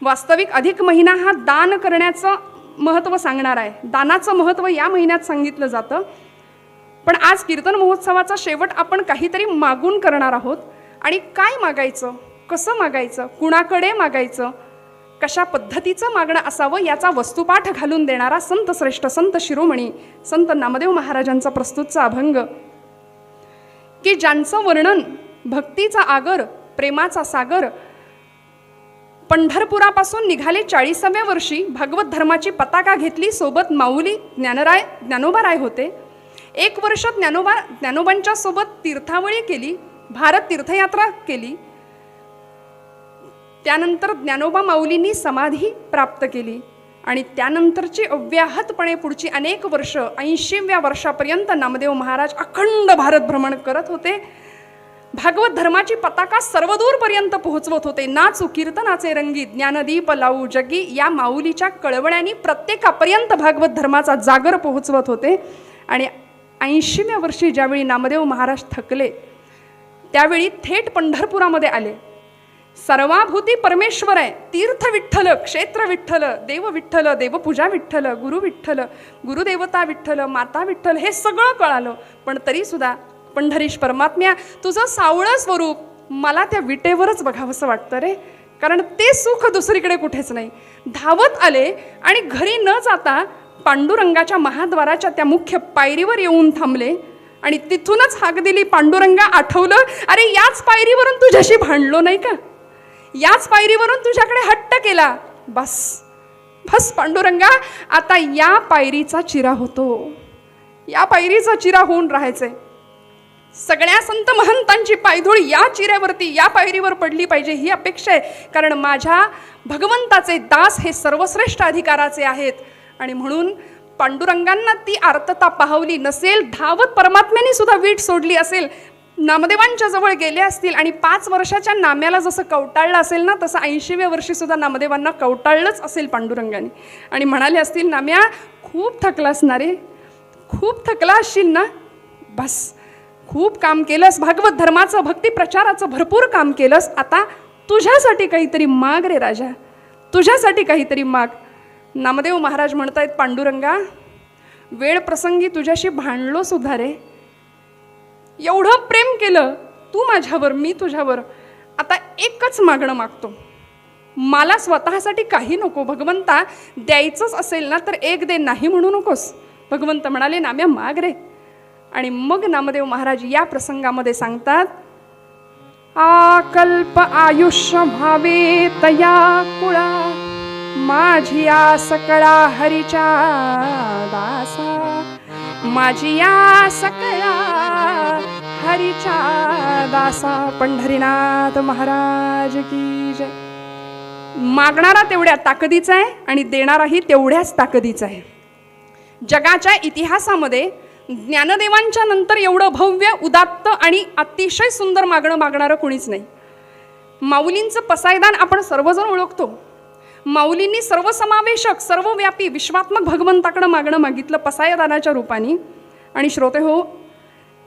वास्तविक अधिक महिना हा दान करण्याचं महत्त्व सांगणार आहे. दानाचं महत्त्व या महिन्यात सांगितलं जातं. पण आज कीर्तन महोत्सवाचा शेवट आपण काहीतरी मागून करणार आहोत. आणि काय मागायचं, कसं मागायचं, कुणाकडे मागायचं, कशा पद्धतीचं मागणं असावं याचा वस्तुपाठ घालून देणारा संत श्रेष्ठ संत शिरोमणी संत नामदेव महाराजांचा प्रस्तुतचा अभंग, की ज्यांचं वर्णन भक्तीचा आगर, प्रेमाचा सागर, पंढरपुरापासून निघाले 40व्या वर्षी भागवत धर्माची पताका घेतली, सोबत माऊली ज्ञानोबाराय होते. 1 वर्ष ज्ञानोबांच्या सोबत तीर्थावळी केली, भारत तीर्थयात्रा केली. त्यानंतर ज्ञानोबा माऊलींनी समाधी प्राप्त केली आणि त्यानंतरची अव्याहतपणे पुढची अनेक वर्ष 80व्या वर्षापर्यंत नामदेव महाराज अखंड भारत भ्रमण करत होते. भागवत धर्माची पताका सर्वदूरपर्यंत पोहोचवत होते. नाचू कीर्तनाचे रंगी, ज्ञानदीप लावू जगी या माऊलीच्या कळवळ्यांनी प्रत्येकापर्यंत भागवत धर्माचा जागर पोहोचवत होते. आणि 80व्या वर्षी ज्यावेळी नामदेव महाराज थकले त्यावेळी थेट पंढरपुरामध्ये आले. सर्वाभूती परमेश्वर आहे, तीर्थ विठ्ठल, क्षेत्र विठ्ठल, देव विठ्ठल, देवपूजा विठ्ठल, गुरु विठ्ठल, गुरुदेवता विठ्ठल, माता विठ्ठल, हे सगळं कळालं. पण तरीसुद्धा पंढरीश परमात्म्या तुझं सावळं स्वरूप मला त्या विटेवरच बघावंसं वाटतं रे, कारण ते सुख दुसरीकडे कुठेच नाही. धावत आले आणि घरी न जाता पांडुरंगाच्या महाद्वाराच्या त्या मुख्य पायरीवर येऊन थांबले आणि तिथूनच हाक दिली, पांडुरंगा आठवलं, अरे याच पायरीवरून तुझ्याशी भांडलो नाही का, याच पायरीवरून तुझ्याकडे हट्ट केला, बस बस पांडुरंगा आता या पायरीचा चिरा होतो, या पायरीचा चिरा होऊन राहायचंय. सगळ्या संत महंतांची पायधूळ या चिऱ्यावरती, या पायरीवर पडली पाहिजे ही अपेक्षा आहे. कारण माझ्या भगवंताचे दास हे सर्वश्रेष्ठ अधिकाराचे आहेत. आणि म्हणून पांडुरंगांना ती आर्तता पाहवली नसेल, धावत परमात्म्याने सुद्धा वीट सोडली असेल, नामदेवांच्या जवळ गेले असतील आणि 5 वर्षाच्या नाम्याला जसं कवटाळलं असेल ना, तसं 80व्या वर्षी सुद्धा नामदेवांना कवटाळलंच असेल पांडुरंगाने. आणि म्हणाले असतील, नाम्या खूप थकलास ना रे, खूप थकला असशील ना, बस खूप काम केलंस, भागवत धर्माचं भक्ती प्रचाराचं भरपूर काम केलंस, आता तुझ्यासाठी काहीतरी माग रे राजा, तुझ्यासाठी काहीतरी माग. नामदेव महाराज म्हणतायत, पांडुरंगा वेळ प्रसंगी तुझ्याशी भांडलो सुद्धा रे, एवढं प्रेम केलं तू माझ्यावर, मी तुझ्यावर, आता एकच मागणं मागतो, मला स्वतःसाठी काही नको, भगवंता द्यायचंच असेल ना तर एक दे, नाही म्हणू नकोस. भगवंत म्हणाले, नाम्या माग रे. आणि मग नामदेव महाराज या प्रसंगामध्ये सांगतात, आकल्प आयुष्य भावे तया कुळा, माझी या सकळा हरीच्या दासा, माझी या सकळा हरीच्या दासा. पंढरीनाथ महाराज की जय. मागणारा तेवढ्या ताकदीचा आहे आणि देणाराही तेवढ्याच ताकदीचा आहे. जगाच्या इतिहासामध्ये ज्ञानदेवांच्या नंतर एवढं भव्य, उदात्त आणि अतिशय सुंदर मागणं मागणारं कोणीच नाही. माऊलींचं पसायदान आपण सर्वजण ओळखतो. माऊलींनी सर्वसमावेशक, सर्वव्यापी, विश्वात्मक भगवंताकडं मागणं मागितलं पसायदानाच्या रूपाने. आणि श्रोते हो,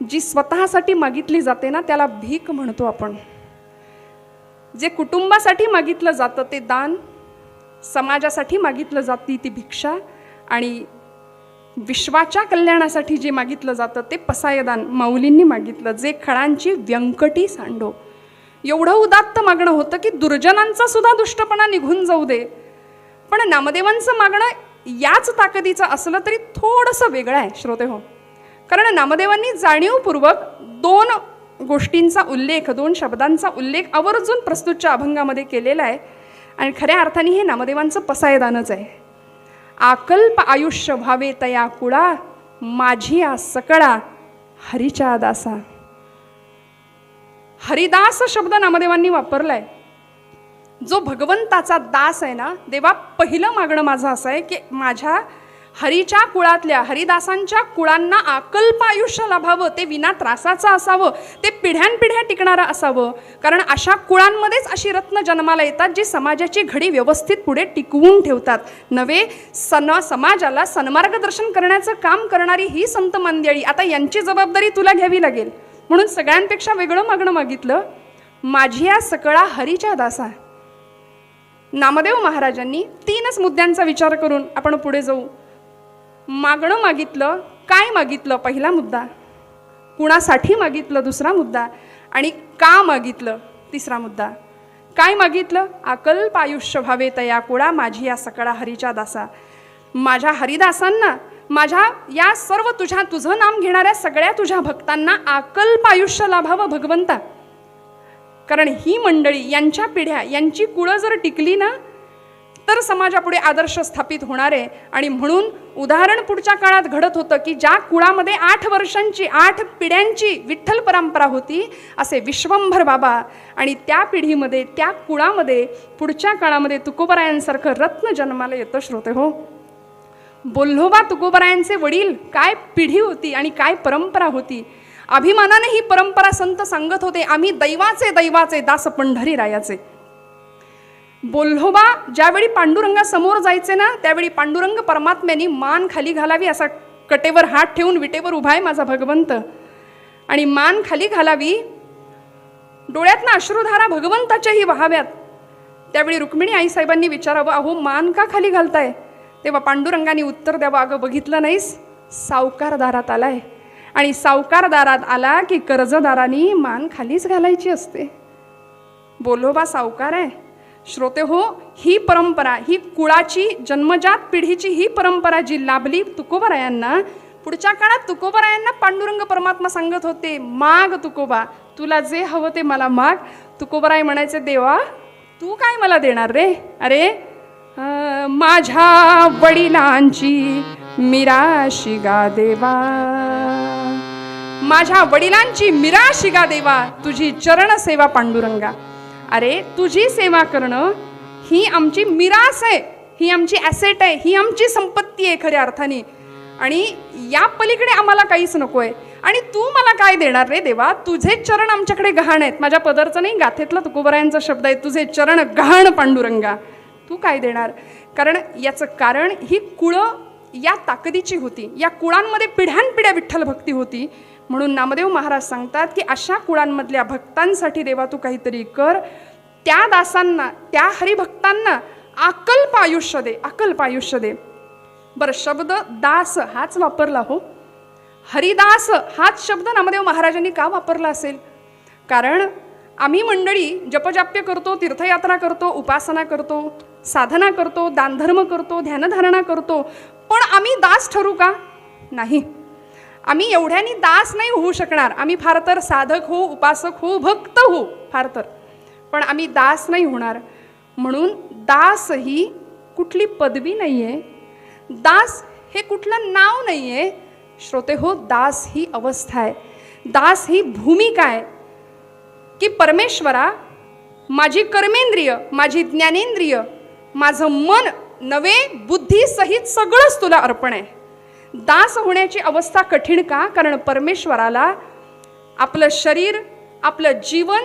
जी स्वतःसाठी मागितली जाते ना त्याला भीक म्हणतो आपण. जे कुटुंबासाठी मागितलं जातं ते दान, समाजासाठी मागितलं जाती ती भिक्षा, आणि विश्वाच्या कल्याणासाठी जे मागितलं जातं ते पसायदान माऊलींनी मागितलं, जे खळांची व्यंकटी सांडो. एवढं उदात्त मागणं होतं की दुर्जनांचा सुद्धा दुष्टपणा निघून जाऊ दे. पण नामदेवांचं मागणं याच ताकदीचं असलं तरी थोडंसं वेगळं आहे श्रोते हो. कारण नामदेवांनी जाणीवपूर्वक 2 गोष्टींचा उल्लेख, 2 शब्दांचा उल्लेख आवर्जून प्रस्तुतच्या अभंगामध्ये केलेला आहे. आणि खऱ्या अर्थाने हे नामदेवांचं पसायदानच आहे. आकल्प आयुष्य भावे तया कुळा, माझी या सकळा हरीच्या दासा. हरिदास शब्द नामदेवांनी वापरलाय. जो भगवंताचा दास आहे ना, देवा पहिलं मागणं माझं असं आहे की माझ्या हरीच्या कुळातल्या, हरिदासांच्या कुळांना आकल्प आयुष्य लाभावं, ते विना त्रासाचं असावं, ते पिढ्यानपिढ्या टिकणारं असावं. कारण अशा कुळांमध्येच अशी रत्न जन्माला येतात जी समाजाची घडी व्यवस्थित पुढे टिकवून ठेवतात. नवे समाजाला सन्मार्गदर्शन करण्याचं काम करणारी ही संत मंडळी, आता यांची जबाबदारी तुला घ्यावी लागेल. म्हणून सगळ्यांपेक्षा वेगळं मागणं मागितलं, माझी या सकळा हरीच्या दासा. नामदेव महाराजांनी 3च मुद्द्यांचा विचार करून आपण पुढे जाऊ. मागणं मागितलं, काय मागितलं पहिला मुद्दा, कुणासाठी मागितलं दुसरा मुद्दा, आणि का मागितलं तिसरा मुद्दा. काय मागितलं? अकल्प आयुष्य व्हावे तया कुळा माझी या सकळा हरीच्या दासा. माझ्या हरिदासांना, माझ्या या सर्व तुझं नाम घेणाऱ्या सगळ्या तुझ्या भक्तांना अकल्प आयुष्य लाभावं भगवंता. कारण ही मंडळी, यांच्या पिढ्या, यांची कुळं जर टिकली ना तर समाजापुढे आदर्श स्थापित होणार आहे. आणि म्हणून उदाहरण पुढच्या काळात घडत होतं की ज्या कुळामध्ये 8 वर्षांची 8 पिढ्यांची विठ्ठल परंपरा होती, असे विश्वंभर बाबा आणि त्या पिढीमध्ये, त्या कुळामध्ये पुढच्या काळामध्ये तुकोबरायांसारखं रत्न जन्माला येतं. श्रोते हो, बोल्होबा तुकोबरायांचे वडील, काय पिढी होती आणि काय परंपरा होती. अभिमानाने ही परंपरा संत सांगत होते, आम्ही दैवाचे दास पंढरीरायाचे. बोल्होबा ज्यावेळी पांडुरंगासमोर जायचे ना, त्यावेळी पांडुरंग परमात्म्यानी मान खाली घालावी, असा कटेवर हात ठेवून विटेवर उभा आहे माझा भगवंत, आणि मान खाली घालावी, डोळ्यातनं अश्रुधारा भगवंताच्याही वहाव्यात. त्यावेळी रुक्मिणी आईसाहेबांनी विचारावं, अहो मान का खाली घालताय? तेव्हा पांडुरंगाने उत्तर द्यावं, अगं बघितलं नाहीस, सावकार दारात आलाय, आणि सावकार दारात आला की कर्जदारांनी मान खालीच घालायची असते. बोल्होबा सावकार आहे. श्रोते हो, ही परंपरा, ही कुळाची जन्मजात पिढीची ही परंपरा जी लाभली तुकोबरायांना, पुढच्या काळात तुकोबरायांना पांडुरंग परमात्मा सांगत होते, माग तुकोबा, तुला जे हवं ते मला माग. तुकोबराय म्हणायचे, देवा तू काय मला देणार रे? अरे माझ्या वडिलांची मिराशी गा देवा, माझ्या वडिलांची मिराशी गा देवा, तुझी चरण सेवा पांडुरंगा. अरे तुझी सेवा करणं ही आमची मिरास आहे, ही आमची ॲसेट आहे, ही आमची संपत्ती आहे खऱ्या अर्थाने, आणि या पलीकडे आम्हाला काहीच नको आहे. आणि तू मला काय देणार रे देवा? तुझे चरण आमच्याकडे गहाण आहेत. माझ्या पदरचं नाही, गाथेतला तुकोबरायांचा शब्द आहे, तुझे चरण गहाण पांडुरंगा. तू काय देणार? कारण याचं कारण ही कुळं या ताकदीची होती, या कुळांमध्ये पिढ्यानपिढ्या विठ्ठल भक्ती होती. म्हणून नामदेव महाराज सांगतात की अशा कुळांमधल्या भक्तांसाठी देवा तू काहीतरी कर, त्या दासांना, त्या हरिभक्तांना अकल्प आयुष्य दे, अकल्प आयुष्य दे. बरं, शब्द दास हाच वापरला हो, हरिदास हाच शब्द नामदेव महाराजांनी का वापरला असेल? कारण आम्ही मंडळी जपजाप्य करतो, तीर्थयात्रा करतो, उपासना करतो, साधना करतो, दानधर्म करतो, ध्यानधारणा करतो, पण आम्ही दास ठरू का? नाही. आम्ही एवढ्यानी दास नाही होऊ शकणार. आम्ही फार तर साधक होऊ, उपासक होऊ, भक्त होऊ फार तर, पण आम्ही दास नाही होणार. म्हणून दास ही कुठली पदवी नाही आहे, दास हे कुठलं नाव नाही आहे. श्रोते हो, दास ही अवस्था आहे, दास ही भूमिका आहे की परमेश्वरा, माझी कर्मेंद्रिय, माझी ज्ञानेंद्रिय, माझं मन नवे बुद्धी सहित सगळंच तुला अर्पण आहे. दास होण्याची अवस्था कठीण का? कारण परमेश्वराला आपलं शरीर, आपलं जीवन,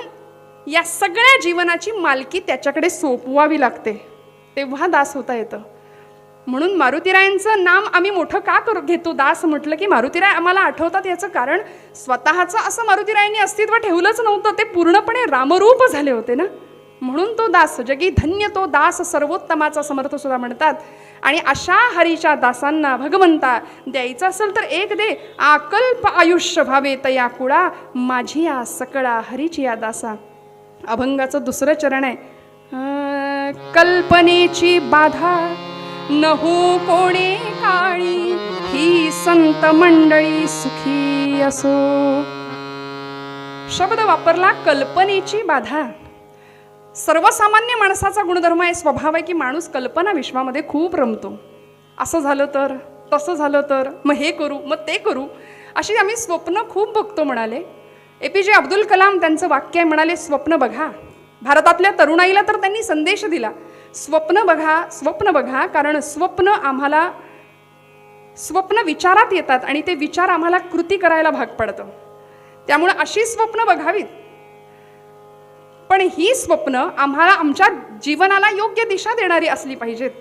या सगळ्या जीवनाची मालकी त्याच्याकडे सोपवावी लागते, तेव्हा दास होता येतं. म्हणून मारुतीरायांचं नाम आम्ही मोठं का घेतो? दास म्हटलं की मारुतीराय आम्हाला आठवतात. याचं कारण स्वतःचं असं मारुतीरायांनी अस्तित्व ठेवलंच नव्हतं, ते पूर्णपणे रामरूप झाले होते ना. म्हणून तो दास, जगी धन्य तो दास सर्वोत्तमाचा समर्थ सुद्धा म्हणतात. आणि अशा हरीच्या दासांना भगवंता द्यायचं असेल तर एक दे, अकल्प आयुष्य व्हावे तया कुळा माझी या सकळा हरीची या दासा. अभंगाचं दुसरं चरण आहे, कल्पनेची बाधा न हो कोणे काळी, ही संत मंडळी सुखी असो. शब्द वापरला कल्पनेची बाधा. सर्वसामान्य माणसाचा गुणधर्म आहे, स्वभाव आहे की माणूस कल्पना विश्वामध्ये खूप रमतो. असं झालं तर, तसं झालं तर, मग हे करू, मग ते करू, अशी आम्ही स्वप्न खूप बघतो म्हणाले. APJ अब्दुल कलाम त्यांचं वाक्य आहे, म्हणाले स्वप्न बघा. भारतातल्या तरुणाईला तर त्यांनी संदेश दिला, स्वप्न बघा, स्वप्न बघा, कारण स्वप्न विचारात येतात आणि ते विचार आम्हाला कृती करायला भाग पडतं. त्यामुळे अशी स्वप्न बघावीत, पण ही स्वप्न आम्हाला आमच्या जीवनाला योग्य दिशा देणारी असली पाहिजेत.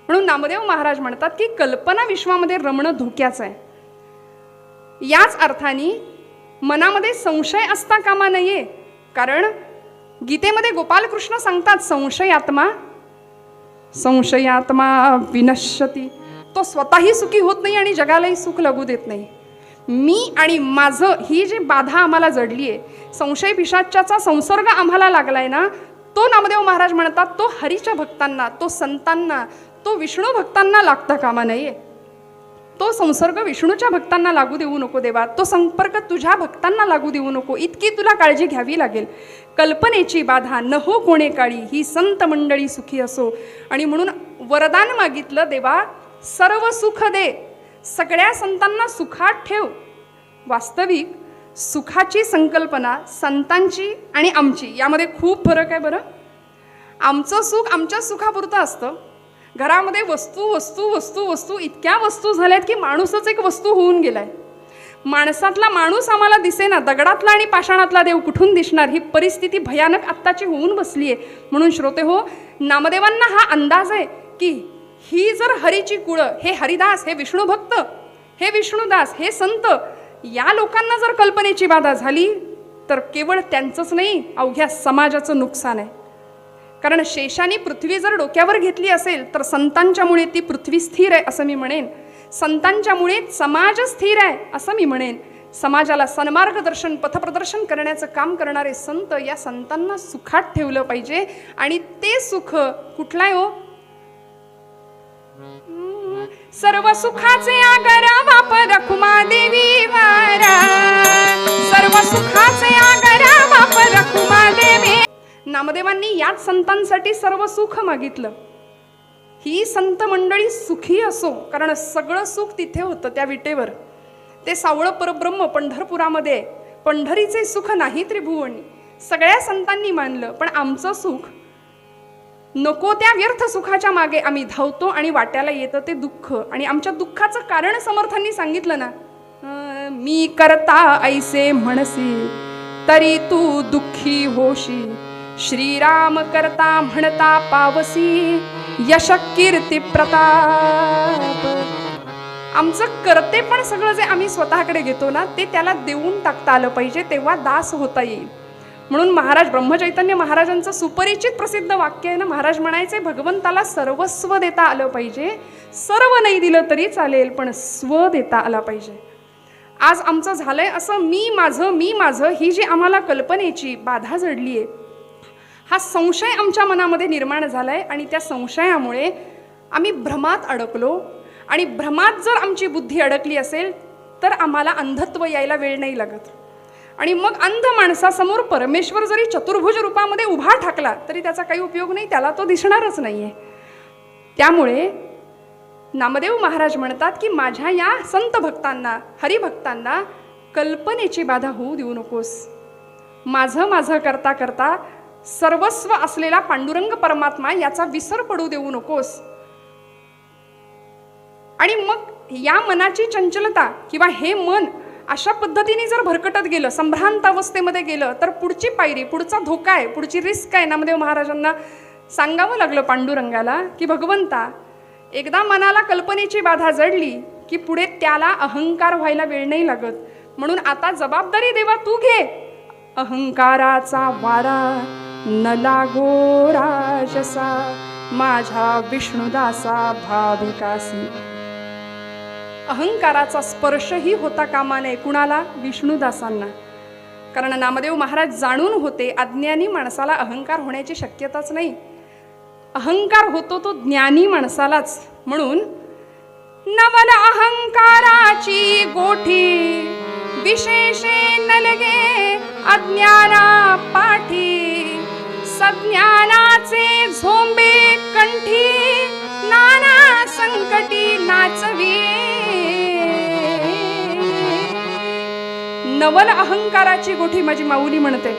म्हणून नामदेव महाराज म्हणतात की कल्पना विश्वामध्ये रमणं धोक्याचं आहे. याच अर्थाने मनामध्ये संशय असता कामा नये, कारण गीतेमध्ये गोपालकृष्ण सांगतात, संशयात्मा संशयात्मा विनश्यती. तो स्वतःही सुखी होत नाही आणि जगालाही सुख लागू देत नाही. मी आणि माझं ही जी बाधा आम्हाला जडली आहे, संशय पिशाच्याचा संसर्ग आम्हाला लागलाय ना, तो नामदेव महाराज म्हणतात तो हरीच्या भक्तांना, तो संतांना, तो विष्णू भक्तांना लागता कामा नये. तो संसर्ग विष्णूच्या भक्तांना लागू देऊ नको देवा. तो संपर्क तुझ्या भक्तांना लागू देऊ नको. इतकी तुला काळजी घ्यावी लागेल. कल्पनेची बाधा न हो कोणे काळी, ही संत मंडळी सुखी असो. आणि म्हणून वरदान मागितलं, देवा सर्व सुख दे, सगळ्या संतांना सुखात ठेव. वास्तविक सुखाची संकल्पना संतांची आणि आमची यामध्ये खूप फरक आहे बरं. आमचं सुख आमच्या सुखापुरतं असतं. घरामध्ये वस्तू वस्तू वस्तू वस्तू इतक्या वस्तू झाल्यात की माणूसच एक वस्तू होऊन गेलाय. माणसातला माणूस आम्हाला दिसेना, दगडातला आणि पाषाणातला देव कुठून दिसणार. ही परिस्थिती भयानक आत्ताची होऊन बसली आहे. म्हणून श्रोते हो, नामदेवांना हा अंदाज आहे की ही जर हरीची कुळं, हे हरिदास, हे विष्णू भक्त, हे विष्णुदास, हे संत, या लोकांना जर कल्पनेची बाधा झाली तर केवळ त्यांचंच नाही, अवघ्या समाजाचं नुकसान आहे. कारण शेषाने पृथ्वी जर डोक्यावर घेतली असेल तर संतांच्यामुळे ती पृथ्वी स्थिर आहे असं मी म्हणेन. संतांच्यामुळे समाज स्थिर आहे असं मी म्हणेन. समाजाला सन्मार्गदर्शन, पथप्रदर्शन करण्याचं काम करणारे संत, या संतांना सुखात ठेवलं पाहिजे. आणि ते सुख कुठलं आहे हो? सर्व सुखाचे आगरा वापर रखुमादेवी वारा, सर्व सुखाचे आगरा वापर रखुमादेवी. नामदेवांनी याच संतांसाठी सर्व सुख मागितलं. ही संत मंडळी सुखी असो, कारण सगळं सुख तिथे होतं त्या विटेवर. ते सावळं परब्रह्म पंढरपुरामध्ये, पंढरीचे सुख नाही त्रिभुवनी. सगळ्या संतांनी मानलं, पण आमचं सुख नको त्या व्यर्थ सुखाच्या मागे आम्ही धावतो आणि वाट्याला येतं ते दुःख. आणि आमच्या दुःखाचं कारण समर्थांनी सांगितलं ना, मी करता ऐसे म्हणसी तरी तू दुःखी होशी, श्रीराम करता म्हणता पावसी यश कीर्ती प्रताप. आमचं करते पण सगळं जे आम्ही स्वतःकडे घेतो ना, ते त्याला देऊन टाकता आलं पाहिजे, तेव्हा दास होता येईल. म्हणून महाराज ब्रह्मचैतन्य महाराजांचं सुपरिचित प्रसिद्ध वाक्य आहे ना, महाराज म्हणायचे भगवंताला सर्वस्व देता आलं पाहिजे. सर्व नाही दिलं तरी चालेल, पण स्व देता आला पाहिजे. आज आमचं झालंय असं मी माझं ही जी आम्हाला कल्पनेची बाधा जडली आहे, हा संशय आमच्या मनामध्ये निर्माण झालाय. आणि त्या संशयामुळे आम्ही भ्रमात अडकलो. आणि भ्रमात जर आमची बुद्धी अडकली असेल तर आम्हाला अंधत्व यायला वेळ नाही लागत. आणि मग अंध माणसासमोर परमेश्वर जरी चतुर्भुज रूपामध्ये उभा ठाकला तरी त्याचा काही उपयोग नाही, त्याला तो दिसणारच नाहीये. त्यामुळे नामदेव महाराज म्हणतात की माझ्या या संत भक्तांना, हरिभक्तांना कल्पनेची बाधा होऊ देऊ नकोस. माझं करता करता सर्वस्व असलेला पांडुरंग परमात्मा याचा विसर पडू देऊ नकोस. आणि मग या मनाची चंचलता किंवा हे मन अशा पद्धतीने जर भरकटत गेलं, संभ्रांत अवस्थेमध्ये गेलं, तर पुढची पायरी, पुढचा धोका आहे, पुढची रिस्क आहे. नामदेव महाराजांना सांगावं लागलं पांडुरंगाला की भगवंता, एकदा मनाला कल्पनेची बाधा जडली की पुढे त्याला अहंकार व्हायला वेळ नाही लागत. म्हणून आता जबाबदारी देवा तू घे. अहंकाराचा वारा न लागो राजसा, माझ्या विष्णुदासा भाविकासी. अहंकाराचा स्पर्शही होता कामा नये. कुणाला? विष्णुदासांना. कारण नामदेव महाराज जाणून होते अज्ञानी माणसाला अहंकार होण्याची शक्यताच नाही. अहंकार होतो तो ज्ञानी माणसालाच. म्हणून नवल अहंकाराची गोठी, विशेषे न लगे अज्ञाना पाठी, सज्ञानाचे झोंबे कंठी, नाना संकटी नाचवी. नवल अहंकाराची गोठी माझी माऊली म्हणते.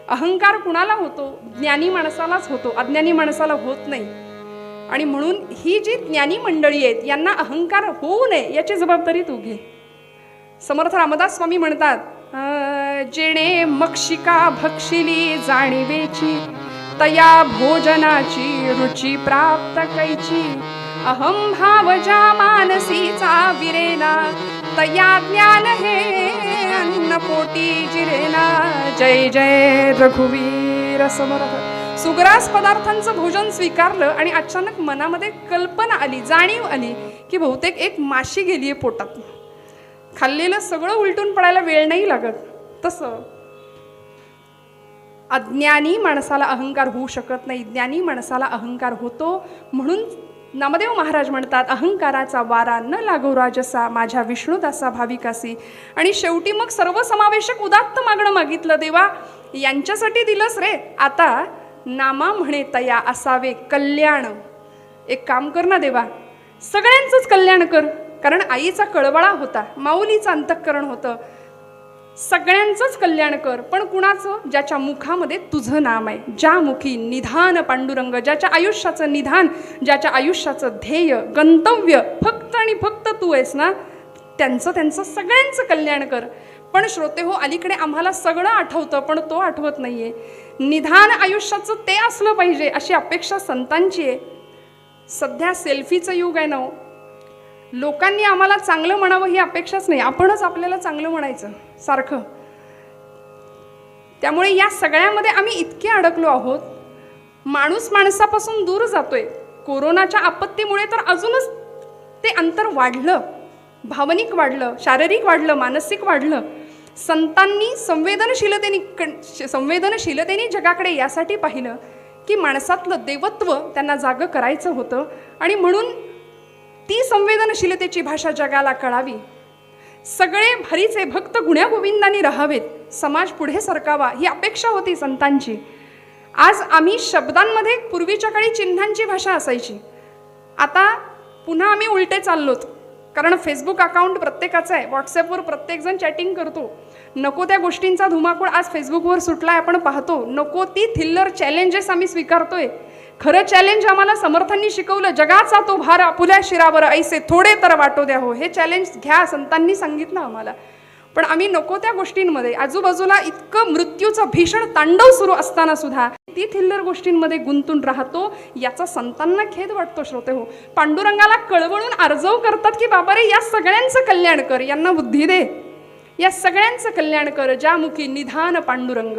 अहंकार कुणाला होतो? ज्ञानी माणसालाच होतो, अज्ञानी माणसाला होत नाही. आणि म्हणून ही जी ज्ञानी मंडळी आहेत यांना अहंकार होऊ नये याची जबाबदारी तू घे. समर्थ रामदास स्वामी म्हणतात, जेणे मक्षिका भक्षिली जाणीवेची, तया भोजनाची रुची प्राप्त कैची, अहम भाव ज्या मानसीचा विरेना, तया ज्ञान हे अन्न पोटी जिरेना. जय जय रघुवीर समर्थ. सुग्रास पदार्थांचं भोजन स्वीकारलं आणि अचानक मनामध्ये कल्पना आली, जाणीव आली की बहुतेक एक माशी गेलीये पोटात. खाल्लेलं सगळं उलटून पडायला वेळ नाही लागत. तसं अज्ञानी माणसाला अहंकार होऊ शकत नाही, ज्ञानी माणसाला अहंकार होतो. म्हणून नामदेव महाराज म्हणतात, अहंकाराचा वारा न लागो राजसा माझ्या विष्णुदासा भाविकासी. आणि शेवटी मग सर्वसमावेशक उदात्त मागणं मागितलं. देवा यांच्यासाठी दिलंस रे, आता नामा म्हणे तया असावे कल्याण. एक काम कर ना देवा, सगळ्यांचंच कल्याण कर. कारण आईचा कळवळा होता, माऊलीचं अंतःकरण होतं. सगळ्यांचंच कल्याण कर, पण कुणाचं? ज्याच्या मुखामध्ये तुझं नाम आहे, ज्या मुखी निधान पांडुरंग, ज्याच्या आयुष्याचं निधान, ज्याच्या आयुष्याचं ध्येय गंतव्य फक्त आणि फक्त तू आहेस ना, त्यांचं सगळ्यांचं कल्याण कर. पण श्रोते हो, अलीकडे आम्हाला सगळं आठवतं पण तो आठवत नाहीये. निधान आयुष्याचं ते असलं पाहिजे अशी अपेक्षा संतांची आहे. सध्या सेल्फीचं युग आहे ना, लोकांनी आम्हाला चांगलं म्हणावं ही अपेक्षाच नाही, आपणच आपल्याला चांगलं म्हणायचं सारखं. त्यामुळे या सगळ्यामध्ये आम्ही इतके अडकलो आहोत, माणूस माणसापासून दूर जातोय. कोरोनाच्या आपत्तीमुळे तर अजूनच ते अंतर वाढलं, भावनिक वाढलं, शारीरिक वाढलं, मानसिक वाढलं. संतांनी संवेदनशीलतेने जगाकडे यासाठी पाहिलं की माणसातलं देवत्व त्यांना जागं करायचं होतं. आणि म्हणून ती संवेदनशीलतेची भाषा जगाला कळावी. सगळे भरीचे भक्त गुण्यागोविंदांनी राहावेत, समाज पुढे सरकावा ही अपेक्षा होती संतांची. आज आम्ही शब्दांमध्ये पूर्वीच्या काळी चिन्हांची भाषा असायची, आता पुन्हा आम्ही उलटे चाललोत. कारण फेसबुक अकाउंट प्रत्येकाचं आहे, व्हॉट्सॲपवर प्रत्येकजण चॅटिंग करतो. नको त्या गोष्टींचा धुमाकूळ आज फेसबुकवर सुटलाय, आपण पाहतो. नको ती थिल्लर चॅलेंजेस आम्ही स्वीकारतोय. खरं चॅलेंज आम्हाला समर्थांनी शिकवलं, जगाचा तो भार आपुल्या शिरावर ऐसे थोडे तर वाटो द्या हो. हे चॅलेंज घ्या, संतांनी सांगितलं आम्हाला. पण आम्ही नको त्या गोष्टींमध्ये, आजूबाजूला इतकं मृत्यूचं भीषण तांडव सुरू असताना सुद्धा ती थिल्लर गोष्टींमध्ये गुंतून राहतो. याचा संतांना खेद वाटतो. श्रोते हो, पांडुरंगाला कळवळून आर्जव करतात की बाबा रे, या सगळ्यांचं कल्याण कर, यांना बुद्धी दे, या सगळ्यांचं कल्याण कर, ज्या मुखी निधान पांडुरंग.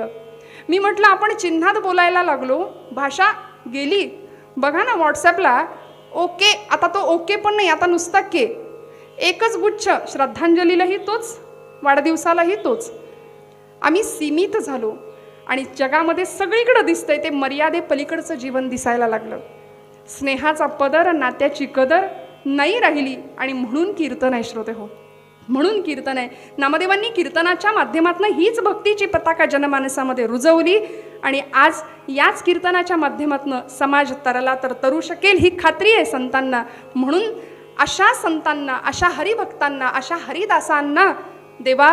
मी म्हटलं आपण चिन्हात बोलायला लागलो, भाषा गेली. बघा ना व्हॉट्सॲपला ओके, आता तो ओके पण नाही, आता नुसता के. एकच गुच्छ, श्रद्धांजलीलाही तोच, वाढदिवसालाही तोच. आम्ही सीमित झालो आणि जगामध्ये सगळीकडं दिसतंय ते मर्यादे पलीकडचं जीवन दिसायला लागलं. स्नेहाचा पदर, नात्याची कदर नाही राहिली. आणि म्हणून कीर्तन आहे श्रोते हो, म्हणून कीर्तन आहे. नामदेवांनी कीर्तनाच्या माध्यमातून हीच भक्तीची पताका जनमानसामध्ये रुजवली. आणि आज याच कीर्तनाच्या माध्यमातून समाज तरला तर तरू शकेल ही खात्री आहे संतांना. म्हणून अशा संतांना, अशा हरिभक्तांना, अशा हरिदासांना देवा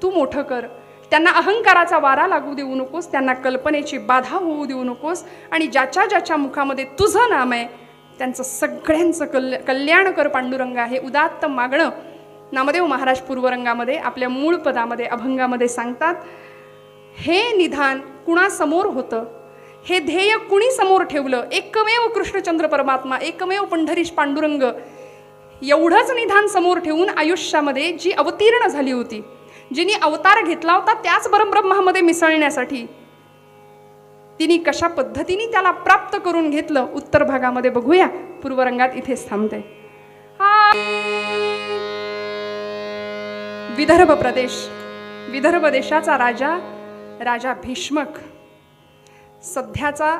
तू मोठं कर. त्यांना अहंकाराचा वारा लागू देऊ नकोस, त्यांना कल्पनेची बाधा होऊ देऊ नकोस. आणि ज्याच्या ज्याच्या मुखामध्ये तुझं नाम आहे त्यांचं सगळ्यांचं कल्याण कर पांडुरंगा. हे उदात्त मागणं नामदेव महाराज पूर्वरंगामध्ये आपल्या मूळ पदामध्ये अभंगामध्ये सांगतात. हे निधान कुणासमोर होतं, हे ध्येय कुणी समोर ठेवलं? एकमेव कृष्णचंद्र परमात्मा, एकमेव पंढरीश पांडुरंग. एवढंच निधान समोर ठेवून आयुष्यामध्ये जी अवतीर्ण झाली होती, जिने अवतार घेतला होता त्याच परब्रह्मामध्ये मिसळण्यासाठी, तिने कशा पद्धतीने त्याला प्राप्त करून घेतलं उत्तर भागामध्ये बघूया. पूर्वरंगात इथेच थांबते. विदर्भ प्रदेश, विदर्भ देशाचा राजा भीष्मक, सध्याचा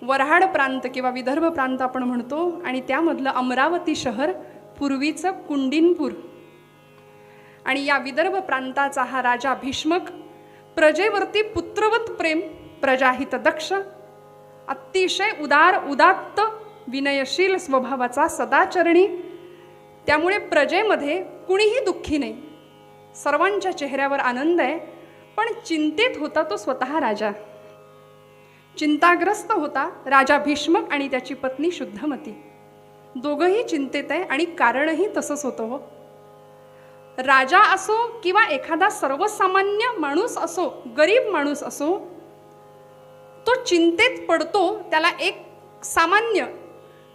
वऱ्हाड प्रांत किंवा विदर्भ प्रांत आपण म्हणतो, आणि त्यामधलं अमरावती शहर, पूर्वीचं कुंडिनपूर. आणि या विदर्भ प्रांताचा हा राजा भीष्मक प्रजेवरती पुत्रवत प्रेम, प्रजाहित दक्ष, अतिशय उदात्त विनयशील स्वभावाचा, सदाचरणी. त्यामुळे प्रजेमध्ये कुणीही दुःखी नाही, सर्वांच्या चेहऱ्यावर आनंद आहे. पण चिंतेत होता तो स्वतः राजा, चिंताग्रस्त होता राजा भीष्मक आणि त्याची पत्नी शुद्धमती. दोघंही चिंतेत आहे आणि कारणही तसंच होतं हो. राजा असो किंवा एखादा सर्वसामान्य माणूस असो, गरीब माणूस असो, तो चिंतेत पडतो. त्याला एक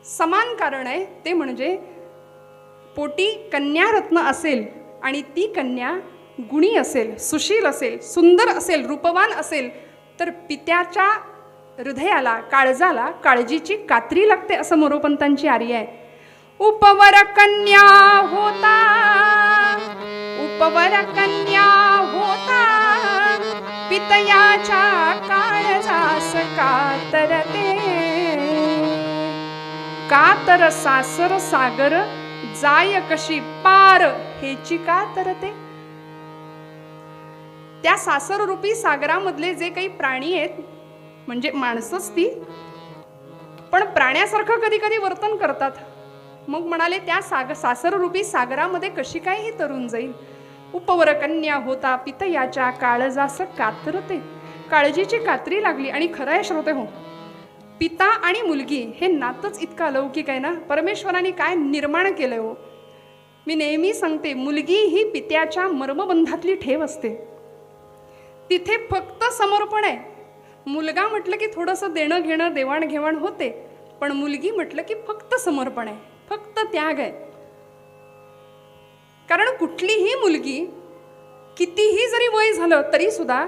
समान कारण आहे, ते म्हणजे पोटी कन्यारत्न असेल आणि ती कन्या गुणी असेल, सुशील असेल, सुंदर असेल, रूपवान असेल, तर पित्याच्या हृदयाला काळजाला काळजीची कात्री लागते असं मोरोपंतांची आर्य आहे. उपवर कन्या होता, उपवर कन्या होता, पितयाच्या काळजास कातरते. कातर सासर सागर जाय कशी पार हेची कातरते. त्या सासर रूपी सागरामधले जे काही प्राणी आहेत, म्हणजे माणसंच ती, पण प्राण्यासारखं कधी कधी वर्तन करतात. मग म्हणाले त्या सासर रूपी सागरामध्ये कशी काय ही तरुण जाईल. उपवर कन्या होता, पितयाच्या काळजास कातरते. काळजीची कात्री लागली. आणि खरं आहे श्रोते हो, पिता आणि मुलगी हे नातंच इतकं अलौकिक आहे ना. परमेश्वराने काय निर्माण केलंय हो. मी नेहमी सांगते, मुलगी ही पित्याच्या मर्मबंधातली ठेव असते. तिथे फक्त समर्पण आहे. मुलगा म्हटलं की थोडंसं देणं घेणं देवाणघेवाण होते, पण मुलगी म्हटलं की फक्त समर्पण आहे, फक्त त्याग आहे. कारण कुठलीही मुलगी कितीही जरी वय झालं तरी सुद्धा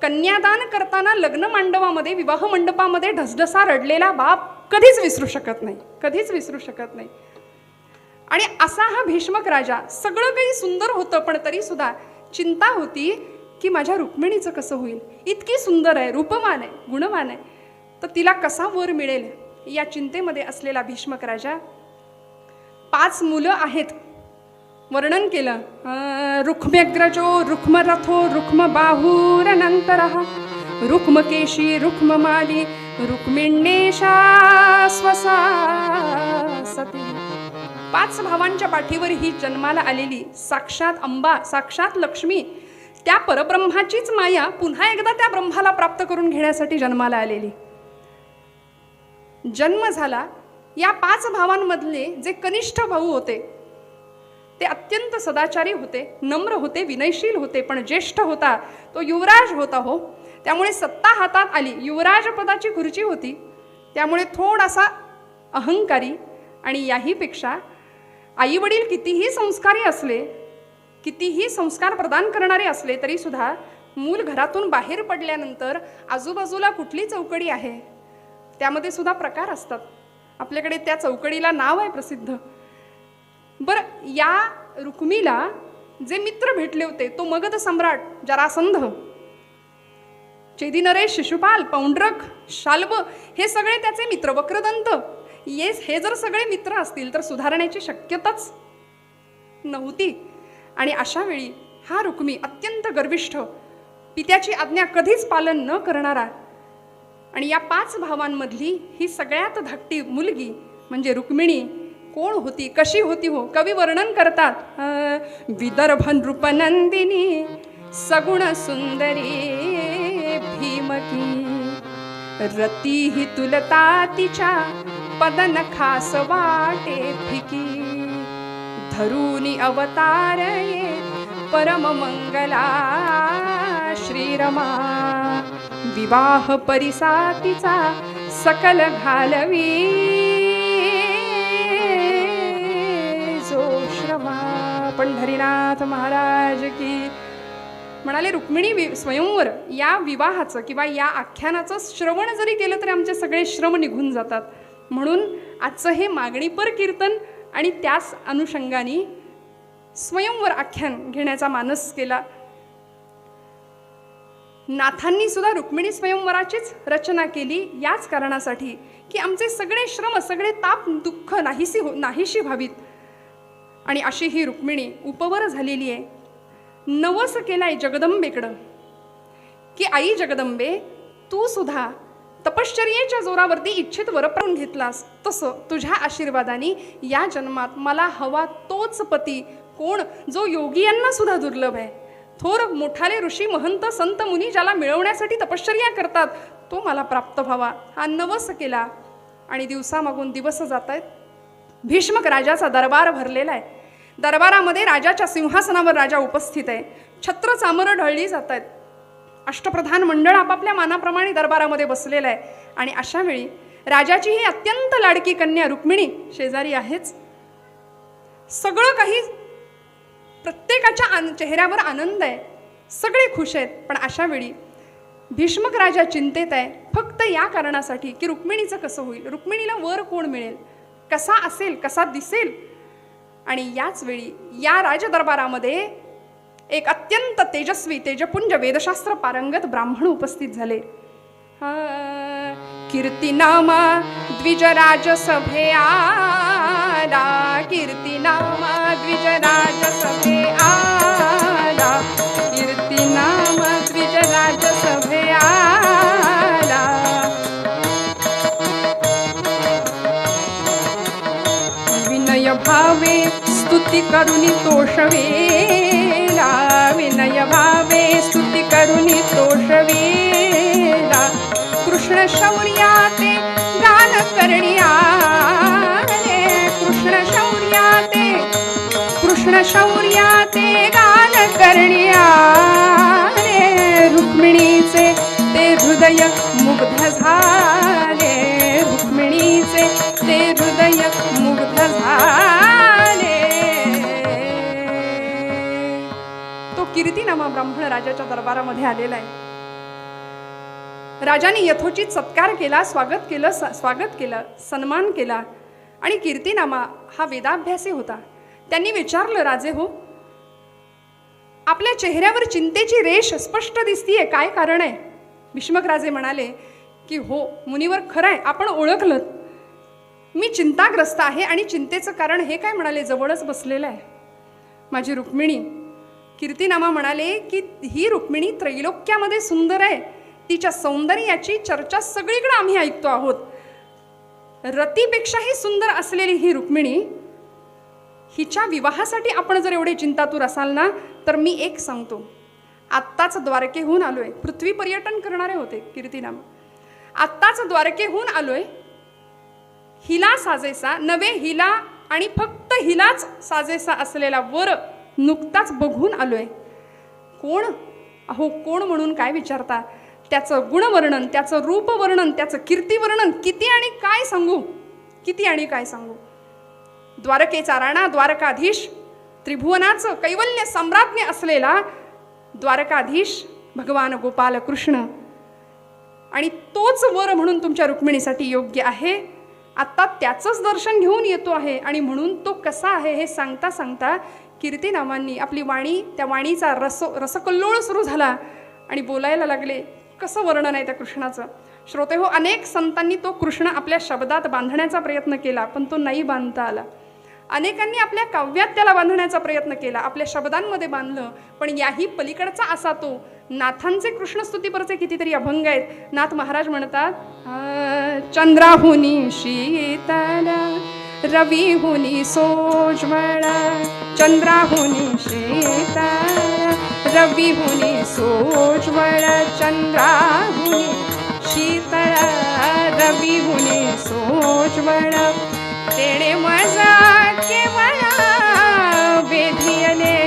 कन्यादान करताना लग्न मांडवामध्ये, विवाह मंडपामध्ये ढसढसा रडलेला बाप कधीच विसरू शकत नाही, कधीच विसरू शकत नाही. आणि असा हा भीष्मक राजा, सगळं काही सुंदर होतं, पण तरी सुद्धा चिंता होती की माझ्या रुक्मिणीचं कसं होईल. इतकी सुंदर आहे, रूपवान आहे, गुणवान आहे, तर तिला कसा वर मिळेल या चिंतेमध्ये असलेला भीष्मक राजा. 5 मुलं आहेत, वर्णन केलं. रुक्म्यग्रजो रुक्मरथो रुक्मबाहुरनंतरः रुक्मकेशी रुक्ममाली रुक्मिण्येषा स्वसा सती. 5 भावांच्या पाठीवर ही जन्माला आलेली साक्षात अंबा, साक्षात लक्ष्मी, त्या परब्रह्माचीच माया पुन्हा एकदा त्या ब्रह्माला प्राप्त करून घेण्यासाठी जन्माला आलेली. जन्म झाला. या 5 भावांमधले जे कनिष्ठ भाऊ होते ते अत्यंत सदाचारी होते, नम्र होते, विनयशील होते, पण ज्येष्ठ होता तो युवराज होता हो. त्यामुळे सत्ता हातात आली, युवराज पदाची खुर्ची होती, त्यामुळे थोडासा अहंकारी. आणि याहीपेक्षा आई वडील कितीही संस्कारी असले, कितीही संस्कार प्रदान करणारे असले तरी सुद्धा मूल घरातून बाहेर पडल्यानंतर आजूबाजूला कुठली चौकडी आहे त्यामध्ये सुद्धा प्रकार असतात. आपल्याकडे त्या चौकडीला नाव आहे प्रसिद्ध. बरं, या रुक्मीला जे मित्र भेटले होते, तो मगध सम्राट जरासंध, चेदिनरेश, शिशुपाल, पौंड्रक, शाल्ब, हे सगळे त्याचे मित्र, वक्रदंत, हे जर सगळे मित्र असतील तर सुधारण्याची शक्यताच नव्हती. आणि अशा वेळी हा रुक्मी अत्यंत गर्विष्ठ, पित्याची आज्ञा कधीच पालन न करणारा, आणि या 5 भावांमधली ही सगळ्यात धाकटी मुलगी म्हणजे रुक्मिणी कोण होती, कशी होती हो. कवी वर्णन करतात. विदर्भ नृपनंदिनी सगुण सुंदरी भीमकी, रती ही तुलता तिच्या पदन खास वाटे फिकी, धरुनी अवतारये परम मंगला श्रीरमा, विवाह परिसातीचा सकल घालवी जो श्रमा. पंढरीनाथ महाराज की. म्हणाले रुक्मिणी स्वयंवर या विवाहाचं किंवा या आख्यानाचं श्रवण जरी केलं तरी आमचे सगळे श्रम निघून जातात. म्हणून आजचं हे मागणीपर कीर्तन आणि त्याच अनुषंगाने स्वयंवर आख्यान घेण्याचा मानस केला. नाथांनी सुद्धा रुक्मिणी स्वयंवराचीच रचना केली याच कारणासाठी की आमचे सगळे श्रम, सगळे ताप, दुःख नाहीशी व्हावीत. आणि अशी ही रुक्मिणी उपवर झालेली आहे. नवस केलाय जगदंबेकडं की आई जगदंबे, तू सुद्धा तपश्चर्येच्या जोरावरती इच्छित वर पाळून घेतलास, तसं तुझ्या आशीर्वादाने या जन्मात मला हवा तोच पती, कोण जो योगियांना सुद्धा दुर्लभ आहे, थोर मोठाले ऋषी महंत संत मुनी ज्याला मिळवण्यासाठी तपश्चर्या करतात, तो मला प्राप्त व्हावा. हा नवस केला. आणि दिवसामागून दिवस जात आहेत. भीष्मक राजाचा दरबार भरलेला आहे. दरबारामध्ये राजाच्या सिंहासनावर राजा उपस्थित आहे. छत्र चामरं ढळली जात आहेत. अष्टप्रधान मंडळ आपापल्या मानाप्रमाणे दरबारामध्ये बसलेलं आहे. आणि अशा वेळी राजाची ही अत्यंत लाडकी कन्या रुक्मिणी शेजारी आहेच. सगळं काही, प्रत्येकाच्या चेहऱ्यावर आनंद आहे, सगळे खुश आहेत. पण अशा वेळी भीष्मक राजा चिंतेत आहे फक्त या कारणासाठी की रुक्मिणीचं कसं होईल, रुक्मिणीला वर कोण मिळेल, कसा असेल, कसा दिसेल. आणि याच वेळी या राजदरबारामध्ये एक अत्यंत तेजस्वी तेजपुंज वेदशास्त्र पारंगत ब्राह्मण उपस्थित झाले. कीर्तिनामा द्विजराज सभे आला, कीर्तिनामा द्विजराज सभे आला, कीर्तिनामा द्विजराज सभे आला. विनय भावे स्तुती करुनी तोषवेला, विनय भावे स्तुती करुनी तोषवेला. कृष्ण शौर्याते गान करण्यारे, कृष्ण शौर्याते, कृष्ण शौर्याते गान करण्यारे. रुक्मिणीचे ते हृदय मुग्ध झाले, रुक्मिणीचे ते हृदय मुग्ध झाले. तो कीर्तिनामा ब्राह्मण राजाच्या दरबारामध्ये आलेला आहे. राजाने यथोचित सत्कार केला, स्वागत केलं, सन्मान केला. आणि कीर्तिनामा हा वेदाभ्यासी होता. त्यांनी विचारलं, राजे हो, आपल्या चेहऱ्यावर चिंतेची रेष स्पष्ट दिसतीये, काय कारण आहे? भीष्मक राजे म्हणाले की हो मुनिवर, खरं आहे, आपण ओळखलं, मी चिंताग्रस्त आहे. आणि चिंतेचं कारण हे काय? म्हणाले, जवळच बसलेलं आहे माझी रुक्मिणी. कीर्तिनामा म्हणाले की ही रुक्मिणी त्रैलोक्यामध्ये सुंदर आहे, तिच्या सौंदर्याची चर्चा सगळीकडे आम्ही ऐकतो आहोत. रतीपेक्षाही सुंदर असलेली ही रुक्मिणी, हिच्या विवाहासाठी आपण जर एवढे चिंतातूर असाल ना, तर मी एक सांगतो, आत्ताच द्वारकेहून आलोय. पृथ्वी पर्यटन करणारे होते कीर्तिनामा. आत्ताच द्वारकेहून आलोय, हिला साजेसा नवे, हिला आणि फक्त हिलाच साजेसा असलेला वर नुकताच बघून आलोय. कोण? अहो कोण म्हणून काय विचारता? त्याचं गुणवर्णन, त्याचं रूपवर्णन, त्याचं कीर्तिवर्णन किती आणि काय सांगू, किती आणि काय सांगू. द्वारकेचा राणा, द्वारकाधीश, त्रिभुवनाचं कैवल्य सम्राज्ञ असलेला द्वारकाधीश भगवान गोपाल कृष्ण, आणि तोच वर म्हणून तुमच्या रुक्मिणीसाठी योग्य आहे. आत्ता त्याचंच दर्शन घेऊन येतो आहे. आणि म्हणून तो कसा आहे हे सांगता सांगता कीर्तिनामांनी आपली वाणी, त्या वाणीचा रसकल्लोळ सुरू झाला आणि बोलायला लागले. कसं वर्णन आहे त्या कृष्णाचं. श्रोते हो, अनेक संतांनी तो कृष्ण आपल्या शब्दात बांधण्याचा प्रयत्न केला, पण तो नाही बांधता आला. अनेकांनी आपल्या काव्यात त्याला बांधण्याचा प्रयत्न केला, आपल्या शब्दांमध्ये बांधलं, पण याही पलीकडचा असा तो. नाथांचे कृष्णस्तुतीपरचे कितीतरी अभंग आहेत. नाथ महाराज म्हणतात, चंद्राहुनी शीतल, रविहुनी सोज्वळ, चंद्राहुनी शीतल, रविहुनी सोज्वळ, चंद्राहुनी शीतळ, रविहुनी सोज्वळ. तेणे मजा केवळ वेधियले,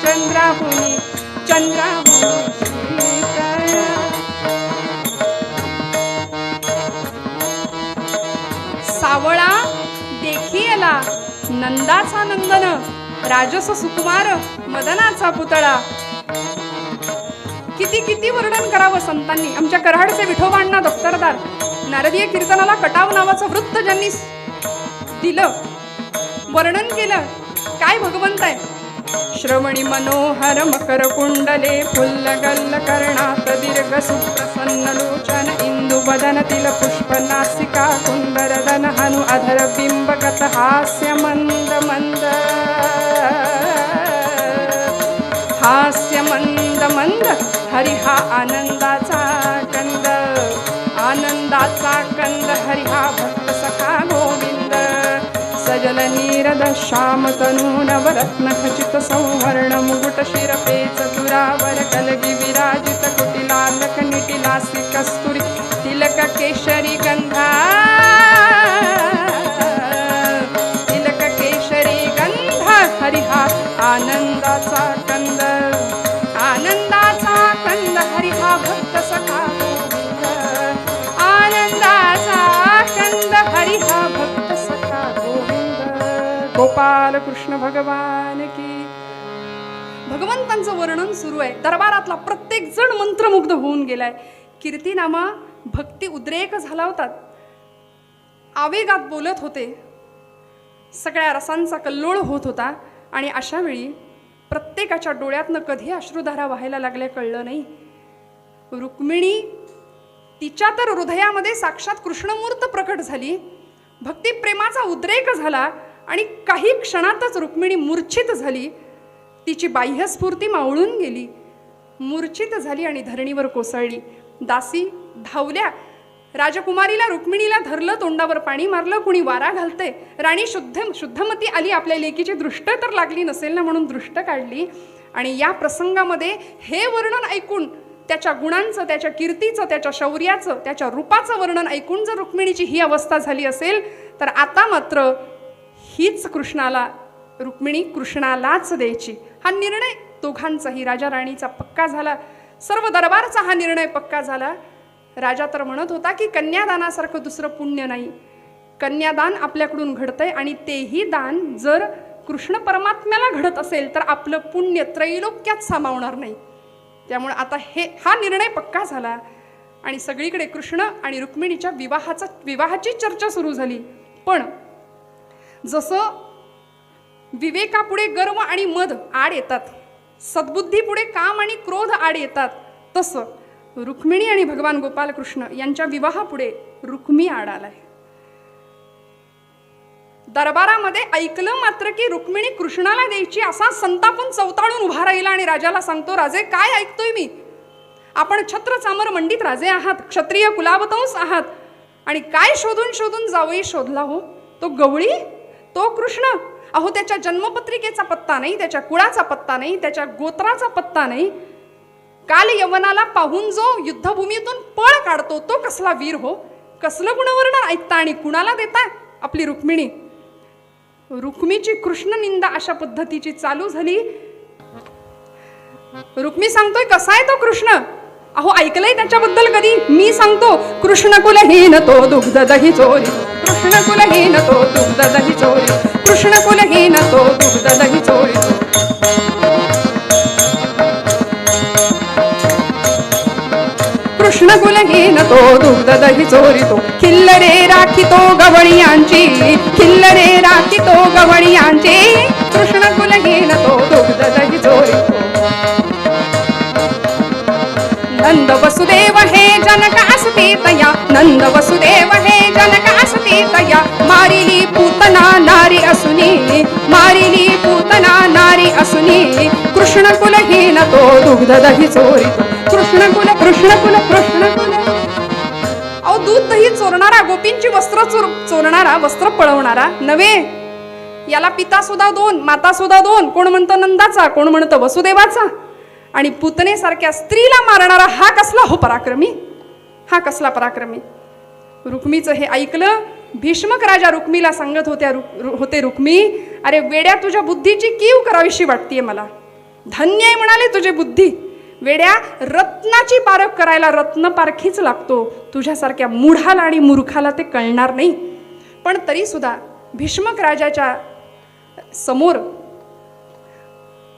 चंद्राहुनी, चंद्राहुनी शीतळ. सावळा देखियला नंदाचा नंदन, राजस सुकुमार मदनाचा पुतळा. किती किती वर्णन करावं संतांनी. आमच्या कराडचे विठोबांना दफ्तरदार नारदीय कीर्तनाला कटाव नावाचं वृत्त ज्यांनी दिलं, वर्णन केलं, काय भगवंत आहे. श्रवणी मनोहर मकर कुंडले, फुल्ल गल्ल कर्णात दीर्घ सुप्रसन्न लोचन, इंदु बदन तिल पुष्प नासिका, कुंदरदन हनु अधर बिंबगत हास्य मंद मंद, हास्य मंद मंद. हरी हा आनंदाचा कंद, आनंदाचा कंद, हरी हा भक्त सखा गोविंद. सजल नीरद श्याम तनू नवरत्न खचित संवर्ण, मुकुट शिरपेच तुरावर कलगी विराजित, कुटिलालक निटिलासी कस्तुरी, तिलक केशरी गंधा, तिलक केशरी गंधा. हरी हा आनंदाचा कंद, आनंदाचा कंद, हरी हा भक्त सखा गोविंद. आनंदाचा कंद, हरी हा भक्त सखा गोविंद. गोपाल कृष्ण भगवान की. भगवंतांचं वर्णन सुरू आहे. दरबारातला प्रत्येक जण मंत्रमुग्ध होऊन गेलाय. कीर्तिनामा भक्ती उद्रेक झाला होता, आवेगात बोलत होते, सगळ्या रसांचा कल्लोळ होत होता. आणि अशा वेळी प्रत्येकाच्या डोळ्यातनं कधी अश्रुधारा व्हायला लागल्या कळलं नाही. रुक्मिणी तिच्या तर हृदयामध्ये साक्षात कृष्णमूर्त प्रकट झाली, भक्ती प्रेमाचा उद्रेक झाला आणि काही क्षणातच रुक्मिणी मूर्छित झाली. तिची बाह्यस्फूर्ती मावळून गेली, मूर्छित झाली आणि धरणीवर कोसळली. दासी धावल्या, राजकुमारीला रुक्मिणीला धरलं, तोंडावर पाणी मारलं, कुणी वारा घालते. राणी शुद्धमती आली, आपल्या लेकीची दृष्ट तर लागली नसेल ना म्हणून दृष्ट काढली. आणि या प्रसंगामध्ये हे वर्णन ऐकून, त्याच्या गुणांचं, त्याच्या कीर्तीचं, त्याच्या शौर्याचं, त्याच्या रूपाचं वर्णन ऐकून जर रुक्मिणीची ही अवस्था झाली असेल, तर आता मात्र हीच रुक्मिणी कृष्णालाच द्यायची. हा निर्णय दोघांचाही, राजा राणीचा पक्का झाला, सर्व दरबारचा हा निर्णय पक्का झाला. राजा तर म्हणत होता की कन्यादानासारखं दुसरं पुण्य नाही. कन्यादान आपल्याकडून घडतंय आणि तेही दान जर कृष्ण परमात्म्याला घडत असेल तर आपलं पुण्य त्रैलोक्यात सामावणार नाही. त्यामुळे आता हा निर्णय पक्का झाला आणि सगळीकडे कृष्ण आणि रुक्मिणीच्या विवाहाची चर्चा सुरू झाली. पण जसं विवेकापुढे गर्व आणि मद आड येतात, सद्बुद्धीपुढे काम आणि क्रोध आड येतात, तसं रुक्मिणी आणि भगवान गोपाल कृष्ण यांच्या विवाहापुढे रुक्मी आड आलाय. दरबारामध्ये ऐकलं मात्र की रुक्मिणी कृष्णाला द्यायची असा संतापून चवताळून उभा राहिला आणि राजाला सांगतो, राजे काय ऐकतोय मी? आपण छत्र चामर मंडित राजे आहात, क्षत्रिय कुलावतंस आहात, आणि काय शोधून शोधून जावई शोधला हो? तो गवळी, तो कृष्ण. अहो त्याच्या जन्मपत्रिकेचा पत्ता नाही, त्याच्या कुळाचा पत्ता नाही, त्याच्या गोत्राचा पत्ता नाही. काल यवनाला पाहून जो युद्धभूमीतून पळ काढतो तो कसला वीर हो? कसलं गुणवर्णन ऐकता आणि कुणाला देता? आपली रुक्मिणी. रुक्मीची कृष्ण निंदा अशा पद्धतीची चालू झाली. रुक्मी सांगतोय कसा आहे तो कृष्ण? अहो ऐकलंय त्याच्याबद्दल कधी? मी सांगतो, कृष्ण कुलहीन तो दुग्ध दही चोरी, कृष्ण कुलहीन तो दुग्ध दही चोरी, कृष्ण कुलहीन तो दुग्ध दही चोरी. कृष्ण कुलहीन तो दुग्ध दही चोरितो, खिल्लरे राखितो गवळियांची, खिल्लरे राखितो गवळियांची, कृष्ण कुलहीन तो दुग्ध दही चोरितो. नंद वसुदेव हे जनक असती तया, नंद वसुदेव हे जनक असती तया, मारिली पूतना नारी असुनी, मारिली पूतना नारी असुनी, कृष्ण कुलहीन तो दुग्ध दही चोरितो, कृष्ण कुल कृष्ण कुल कृष्ण कुल. अहो दूध दही चोरणारा, गोपींची वस्त्र चोरणारा, वस्त्र पळवणारा नव्हे. याला पिता सुद्धा दोन, माता सुद्धा दोन. कोण म्हणतं नंदाचा, कोण म्हणतं वसुदेवाचा. आणि पुतनेसारख्या स्त्रीला मारणारा हा कसला हो पराक्रमी, हा कसला पराक्रमी. रुक्मीचं हे ऐकलं. भीष्मक राजा रुक्मीला सांगत होते, रुक्मी अरे वेड्या, तुझ्या बुद्धीची कीव करावीशी वाटतेय मला. धन्य आहे म्हणाले तुझी बुद्धी. वेड्या, रत्नाची पारख करायला रत्न पारखीच लागतो. तुझ्यासारख्या मूढाला आणि मूर्खाला ते कळणार नाही. पण तरी सुद्धा भीष्मक राजाच्या समोर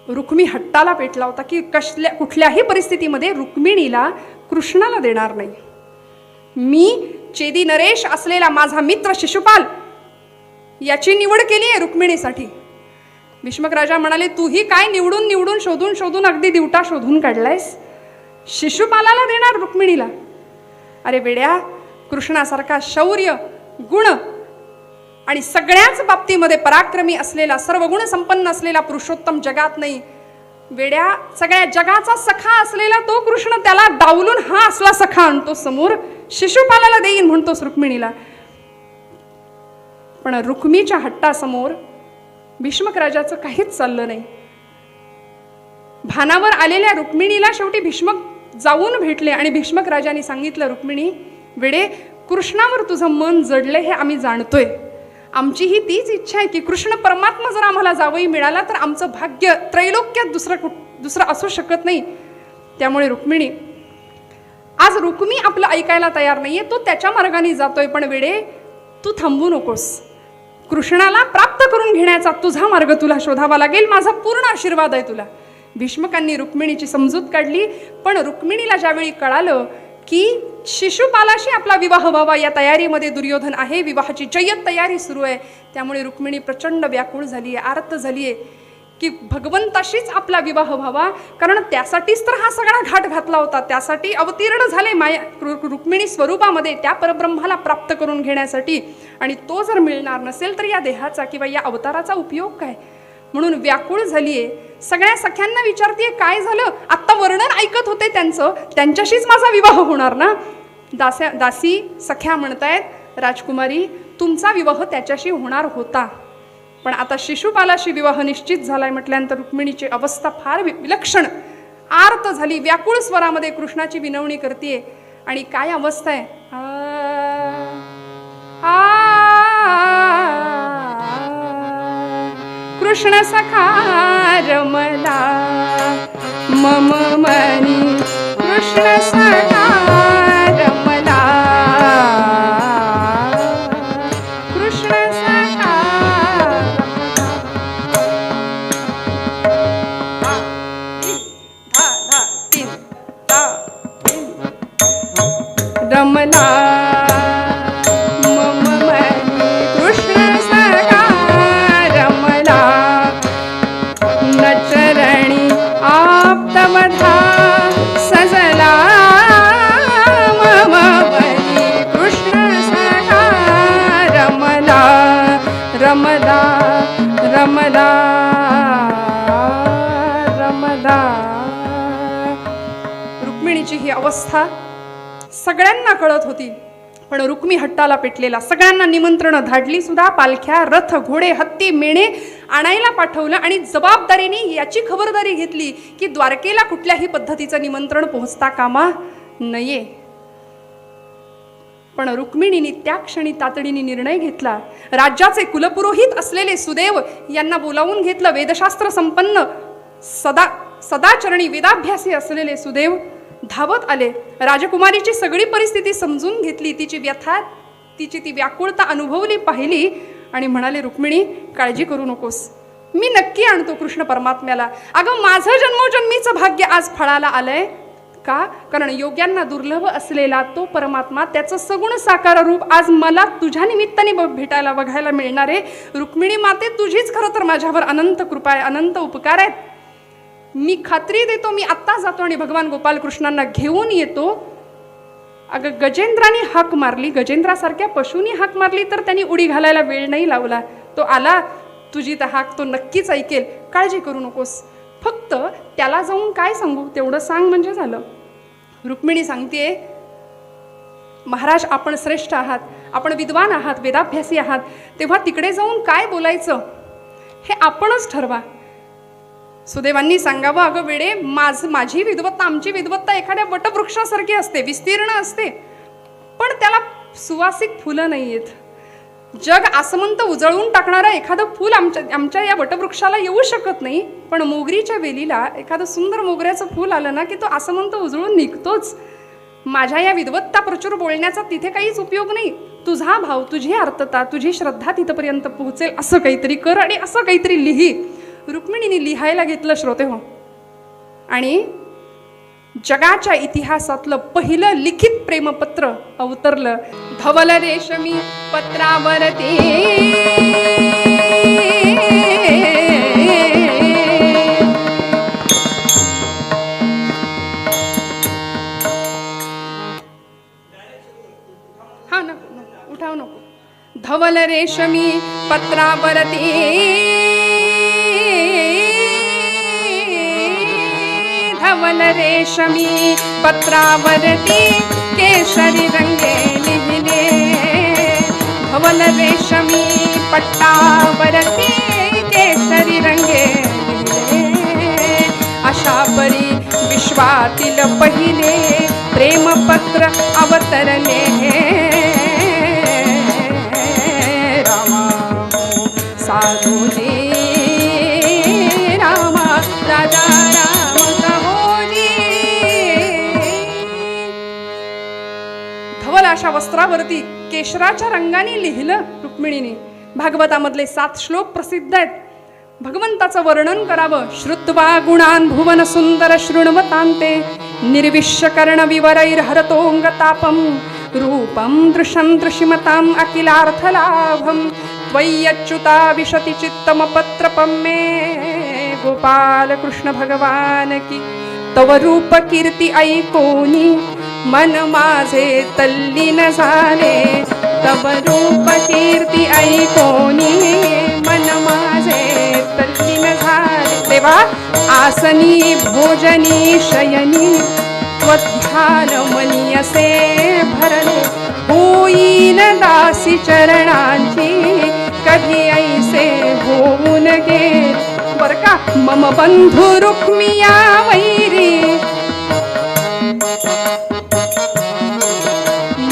रुक्मी हट्टाला पेटला होता की कुठल्याही परिस्थितीमध्ये रुक्मिणीला कृष्णाला देणार नाही. मी चेदी नरेश असलेला माझा मित्र शिशुपाल याची निवड केली आहे रुक्मिणीसाठी. भीष्मक राजा म्हणाले, तूही काय निवडून निवडून शोधून शोधून अगदी दिवटा शोधून काढलायस, शिशुपालाला देणार रुक्मिणीला? अरे वेड्या, कृष्णासारखा शौर्य, गुण आणि सगळ्याच बाबतीमध्ये पराक्रमी असलेला, सर्व गुण संपन्न असलेला पुरुषोत्तम जगात नाही. वेड्या, सगळ्या जगाचा सखा असलेला तो कृष्ण, त्याला डावलून हा असला सखा आणतो समोर, शिशुपालाला देईन म्हणतोस रुक्मिणीला. पण रुक्मीच्या हट्टासमोर भीष्मक राजाचं काहीच चाललं नाही. भानावर आलेल्या रुक्मिणीला शेवटी भीष्मक जाऊन भेटले आणि भीष्मक राजांनी सांगितलं, रुक्मिणी वेडे, कृष्णावर तुझं मन जडले हे आम्ही जाणतोय. आमची ही तीच इच्छा आहे की कृष्ण परमात्मा जर आम्हाला जावई मिळाला तर आमचं भाग्य त्रैलोक्यात दुसरं असू शकत नाही. त्यामुळे रुक्मिणी, आज रुक्मी आपलं ऐकायला तयार नाहीये, तो त्याच्या मार्गाने जातोय. पण वेडे, तू थांबू नकोस. कृष्णाला प्राप्त करून घेण्याचा तुझा मार्ग तुला शोधावा लागेल. माझा पूर्ण आशीर्वाद आहे तुला. भीष्मकांनी रुक्मिणीची समजूत काढली, पण रुक्मिणीला ज्यावेळी कळालं की शिशुपालाशी आपला विवाह व्हावा या तयारीमध्ये दुर्योधन आहे, विवाहाची जय्यत तयारी सुरू आहे, त्यामुळे रुक्मिणी प्रचंड व्याकुळ झाली आहे, आर्त झाली आहे की भगवंताशीच आपला विवाह व्हावा, कारण त्यासाठीच तर हा सगळा घाट घातला होता, त्यासाठी अवतीर्ण झाले माया रुक्मिणी स्वरूपामध्ये त्या परब्रह्माला प्राप्त करून घेण्यासाठी, आणि तो जर मिळणार नसेल तर या देहाचा किंवा या अवताराचा उपयोग काय, म्हणून व्याकुळ झालीये. सगळ्या सख्यांना विचारतीये काय झालं, आत्ता वर्णन ऐकत होते त्यांच्याशीच माझा विवाह होणार ना. दासी सख्या म्हणतायत राजकुमारी तुमचा विवाह त्याच्याशी होणार होता, पण आता शिशुपालाशी विवाह निश्चित झालाय म्हटल्यानंतर रुक्मिणीची अवस्था फार विलक्षण आर्त झाली, व्याकुळ स्वरामध्ये कृष्णाची विनवणी करते. आणि काय अवस्था आहे, कृष्ण सखा रमला मम मनी, कृष्ण सखा रमला, कृष्ण सखा रमला मम मनी, कृष्ण सखा रमला, नचरणी आप्तवधा सजला मम मनी, कृष्ण सखा रमला, रमला रमला रमला. रुक्मिणीची ही अवस्था सगळ्यांना कळत होती, पण रुक्मी हट्टाला पेटलेला, सगळ्यांना निमंत्रण धाडली सुद्धा, पालख्या रथ घोडे हत्ती मेणे आणायला पाठवलं आणि जबाबदारीने याची खबरदारी घेतली की द्वारकेला कुठल्याही पद्धतीचं निमंत्रण पोहोचता कामा नये. पण रुक्मिणीने त्या क्षणी तातडीने निर्णय घेतला. राज्याचे कुलपुरोहित असलेले सुदेव यांना बोलावून घेतलं. वेदशास्त्र संपन्न सदाचरणी वेदाभ्यासी असलेले सुदेव धावत आले. राजकुमारीची सगळी परिस्थिती समजून घेतली, तिची व्यथा तिची ती व्याकुळता अनुभवली, पाहिली आणि म्हणाले रुक्मिणी काळजी करू नकोस, मी नक्की आणतो कृष्ण परमात्म्याला. अगं माझं जन्मोजन्मीचं भाग्य आज फळाला आलंय का, कारण योग्यांना दुर्लभ असलेला तो परमात्मा त्याचं सगुण साकार रूप आज मला तुझ्या निमित्ताने भेटायला बघायला मिळणार आहे. रुक्मिणी माते तुझीच खरं तर माझ्यावर अनंत कृपा आहे, अनंत उपकार आहेत. मी खात्री देतो मी आत्ता जातो आणि भगवान गोपालकृष्णांना घेऊन येतो. अगं गजेंद्राने हाक मारली, गजेंद्रासारख्या पशूंनी हाक मारली तर त्यांनी उडी घालायला वेळ नाही लावला. तो आला, तुझी तर हाक तो नक्कीच ऐकेल, काळजी करू नकोस. फक्त त्याला जाऊन काय सांगू तेवढं सांग म्हणजे झालं. रुक्मिणी सांगतेय महाराज आपण श्रेष्ठ आहात, आपण विद्वान आहात, वेदाभ्यासी आहात, तेव्हा तिकडे जाऊन काय बोलायचं हे आपणच ठरवा. सुदेवांनी सांगावं अगं वेडे माझी विद्वत्ता आमची विद्वत्ता एखाद्या वटवृक्षासारखी असते, विस्तीर्ण असते, पण त्याला सुवासिक फुलं नाही आहेत. जग आसमंत उजळून टाकणारं एखादं फूल आमच्या या वटवृक्षाला येऊ शकत नाही, पण मोगरीच्या वेलीला एखादं सुंदर मोगऱ्याचं फूल आलं ना की तो आसमंत उजळून निघतोच. माझ्या या विद्वत्ता प्रचूर बोलण्याचा तिथे काहीच उपयोग नाही. तुझा भाव, तुझी अर्थता, तुझी श्रद्धा तिथपर्यंत पोहोचेल असं काहीतरी कर आणि असं काहीतरी लिही. रुक्मिणीने लिहायला घेतलं श्रोते हो, आणि जगाच्या इतिहासातलं पहिलं लिखित प्रेमपत्र अवतरलं. धवल रेशमी पत्रावरती हा नको उठाव नको. धवल रेशमी पत्रावरती धवल रेशमी पत्रावरती केशरी रंगे लिहिले. धवल रेशमी पट्टावरती केशरी रंगे लिहिले. अशा परी विश्वातील पहिले प्रेमपत्र अवतरले. रामा साधूजी रामा राजा अशा वस्त्रावरती केशराच्या रंगाने लिहिलं रुक्मिणीने. भागवतामधले 7 श्लोक प्रसिद्ध आहेत. भगवंताचं वर्णन करावं. श्रुत्वा गुणान् भुवन सुंदर शृण्वतान्ते निर्विश्य कर्ण विवरैर्हरतोंगतापं रूपं दृशं दृशिमताम् अखिलार्थलाभं त्वय्यच्युता विशति चित्तमपत्रपं मे गोपाल कृष्ण भगवान की. तव रूप कीर्ती ऐकोनी मन माझे तल्लीन झाले. तव रूप कीर्ती ऐकोनी मन माझे तल्लीन झाले. देवा आसनी भोजनी शयनी त्वध्यान मनी असे भरले. होईन दासी चरणांची कधी ऐसे होऊन गेले. बर का. मम बंधू रुक्मिया वैरी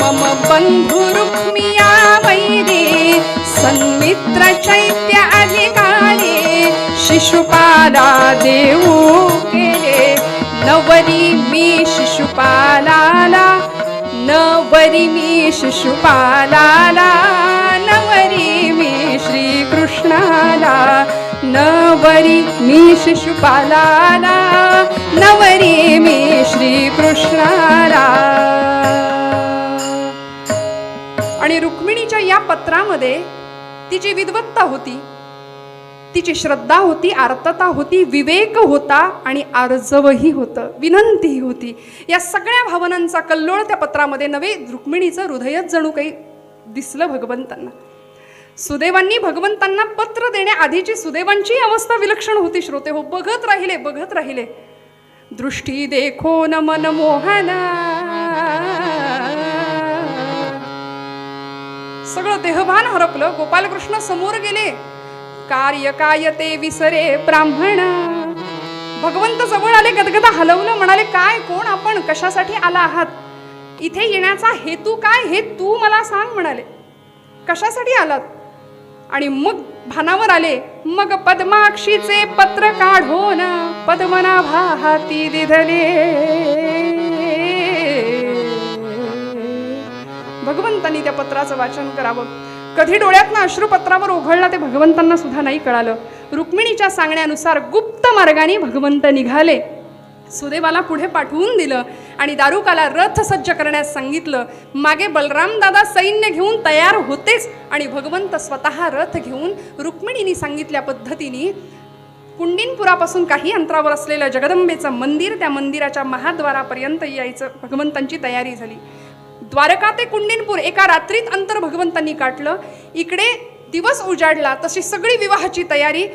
मम बंधू रुक्मिया वैरी सन्मित्र चैत्य अधिकारी शिशुपाला देऊ केले. नवरी मी शिशुपालाला नवरी मी शिशुपालाला नवरी मी श्रीकृष्णाला नवरी मी शिशुपालाला नवरी मी श्रीकृष्णाला. आणि रुक्मिणीच्या या पत्रामध्ये तिची विद्वत्ता होती, तिची श्रद्धा होती, आर्तता होती, विवेक होता आणि आर्जवही होतं, विनंतीही होती. या सगळ्या भावनांचा कल्लोळ त्या पत्रामध्ये नव्हे, रुक्मिणीचं हृदयच जणू काही दिसलं भगवंतांना. सुदैवांनी भगवंतांना पत्र देण्याआधीची सुदैवांची अवस्था विलक्षण होती. श्रोते हो, बघत राहिले. दृष्टी देखो न मन मोहना. सगळं देहभान हरपलं. गोपालकृष्ण समोर गेले. कार्य काय ते विसरे ब्राह्मण. भगवंत जवळ आले, गदगदा हलवलं, म्हणाले काय, कोण आपण, कशासाठी आला आहात, इथे येण्याचा हेतू काय हे तू मला सांग म्हणाले. कशासाठी आलात. आणि मग भानावर आले. मग पद्माक्षीचे पत्र काढून पद्मनाभा हाती दिधले. भगवंतांनी त्या पत्राचं वाचन करावं. कधी डोळ्यातनं अश्रू पत्रावर ओघळला ते भगवंतांना सुद्धा नाही कळालं. रुक्मिणीच्या सांगण्यानुसार गुप्त मार्गाने भगवंत निघाले. सुदेवाला पुढे पाठवून दिलं आणि दारुकाला रथ सज्ज करण्यास सांगितलं. मागे बलराम दादा सैन्य घेऊन तयार होतेच आणि भगवंत स्वतः रथ घेऊन रुक्मिणीने सांगितल्या पद्धतीने कुंडिनपुरापासून काही अंतरावर असलेलं जगदंबेचं मंदिर, त्या मंदिराच्या महाद्वारापर्यंत यायचं भगवंतांची तयारी झाली. द्वारका ते कुंडिनपूर एका रात्रीत अंतर भगवंतांनी काढलं. इकडे दिवस उजाडला तशी सगळी विवाहाची तयारी,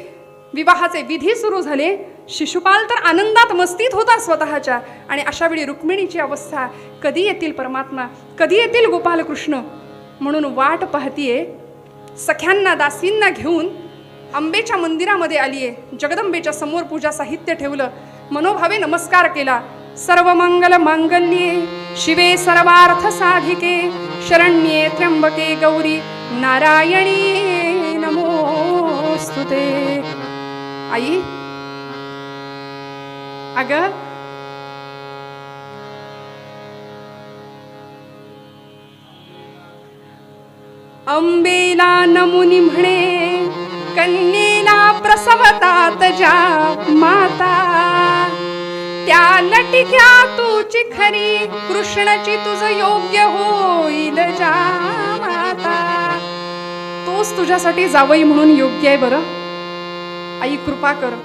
विवाहाचे विधी सुरू झाले. शिशुपाल तर आनंदात मस्तीत होता स्वतःच्या. आणि अशा वेळी रुक्मिणीची अवस्था, कधी येतील परमात्मा, कधी येतील गोपालकृष्ण म्हणून वाट पाहतीये. सख्यांना दासींना घेऊन अंबेच्या मंदिरामध्ये आलीये. जगदंबेच्या समोर पूजा साहित्य ठेवलं. मनोभावे नमस्कार केला. सर्व मंगल मांगल्ये शिवे सर्वार्थ साधिके शरण्ये त्र्यंबके गौरी नारायणी नमोस्तुते. आई, अगं अंबेला नमुनी म्हणे कन्येला प्रसवतात ज्या माता, त्या लटिक्या तुची खरी कृष्णाची तुझ योग्य होईल ज्या माता. तोच तुझ्यासाठी जावई म्हणून योग्य आहे. बरं आई कृपा कर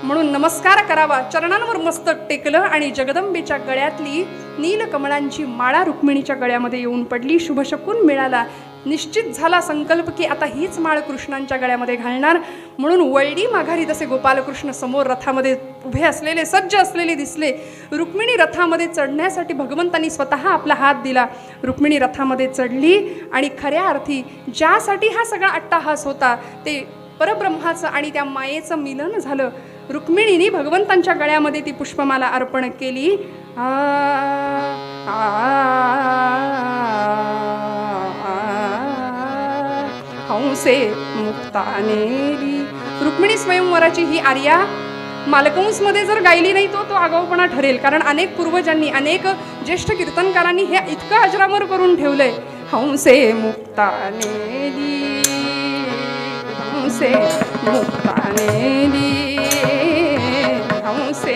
म्हणून नमस्कार करावा. चरणांवर मस्तक टेकलं आणि जगदंबेच्या गळ्यातली नीलकमळांची माळा रुक्मिणीच्या गळ्यामध्ये येऊन पडली. शुभशकून मिळाला. निश्चित झाला संकल्प की आता हीच माळ कृष्णांच्या गळ्यामध्ये घालणार. म्हणून वळडी माघारी तसे गोपालकृष्ण समोर रथामध्ये उभे असलेले, सज्ज असलेले दिसले. रुक्मिणी रथामध्ये चढण्यासाठी भगवंतांनी स्वतः आपला हात दिला. रुक्मिणी रथामध्ये चढली आणि खऱ्या अर्थी ज्यासाठी हा सगळा अट्टाहास होता ते परब्रह्माचं आणि त्या मायेचं मिलन झालं. रुक्मिणीने भगवंतांच्या गळ्यामध्ये ती पुष्पमाला अर्पण केली. हंसे मुक्तानेली. रुक्मिणी स्वयंवराची ही आर्या मालकंसमध्ये जर गायली नाही तो आगाऊपणा ठरेल. कारण अनेक पूर्वजांनी, अनेक ज्येष्ठ कीर्तनकारांनी हे इतकं अजरामर करून ठेवलंय. हंसे मुक्तानेली हंसे मुक्तानेली हंसे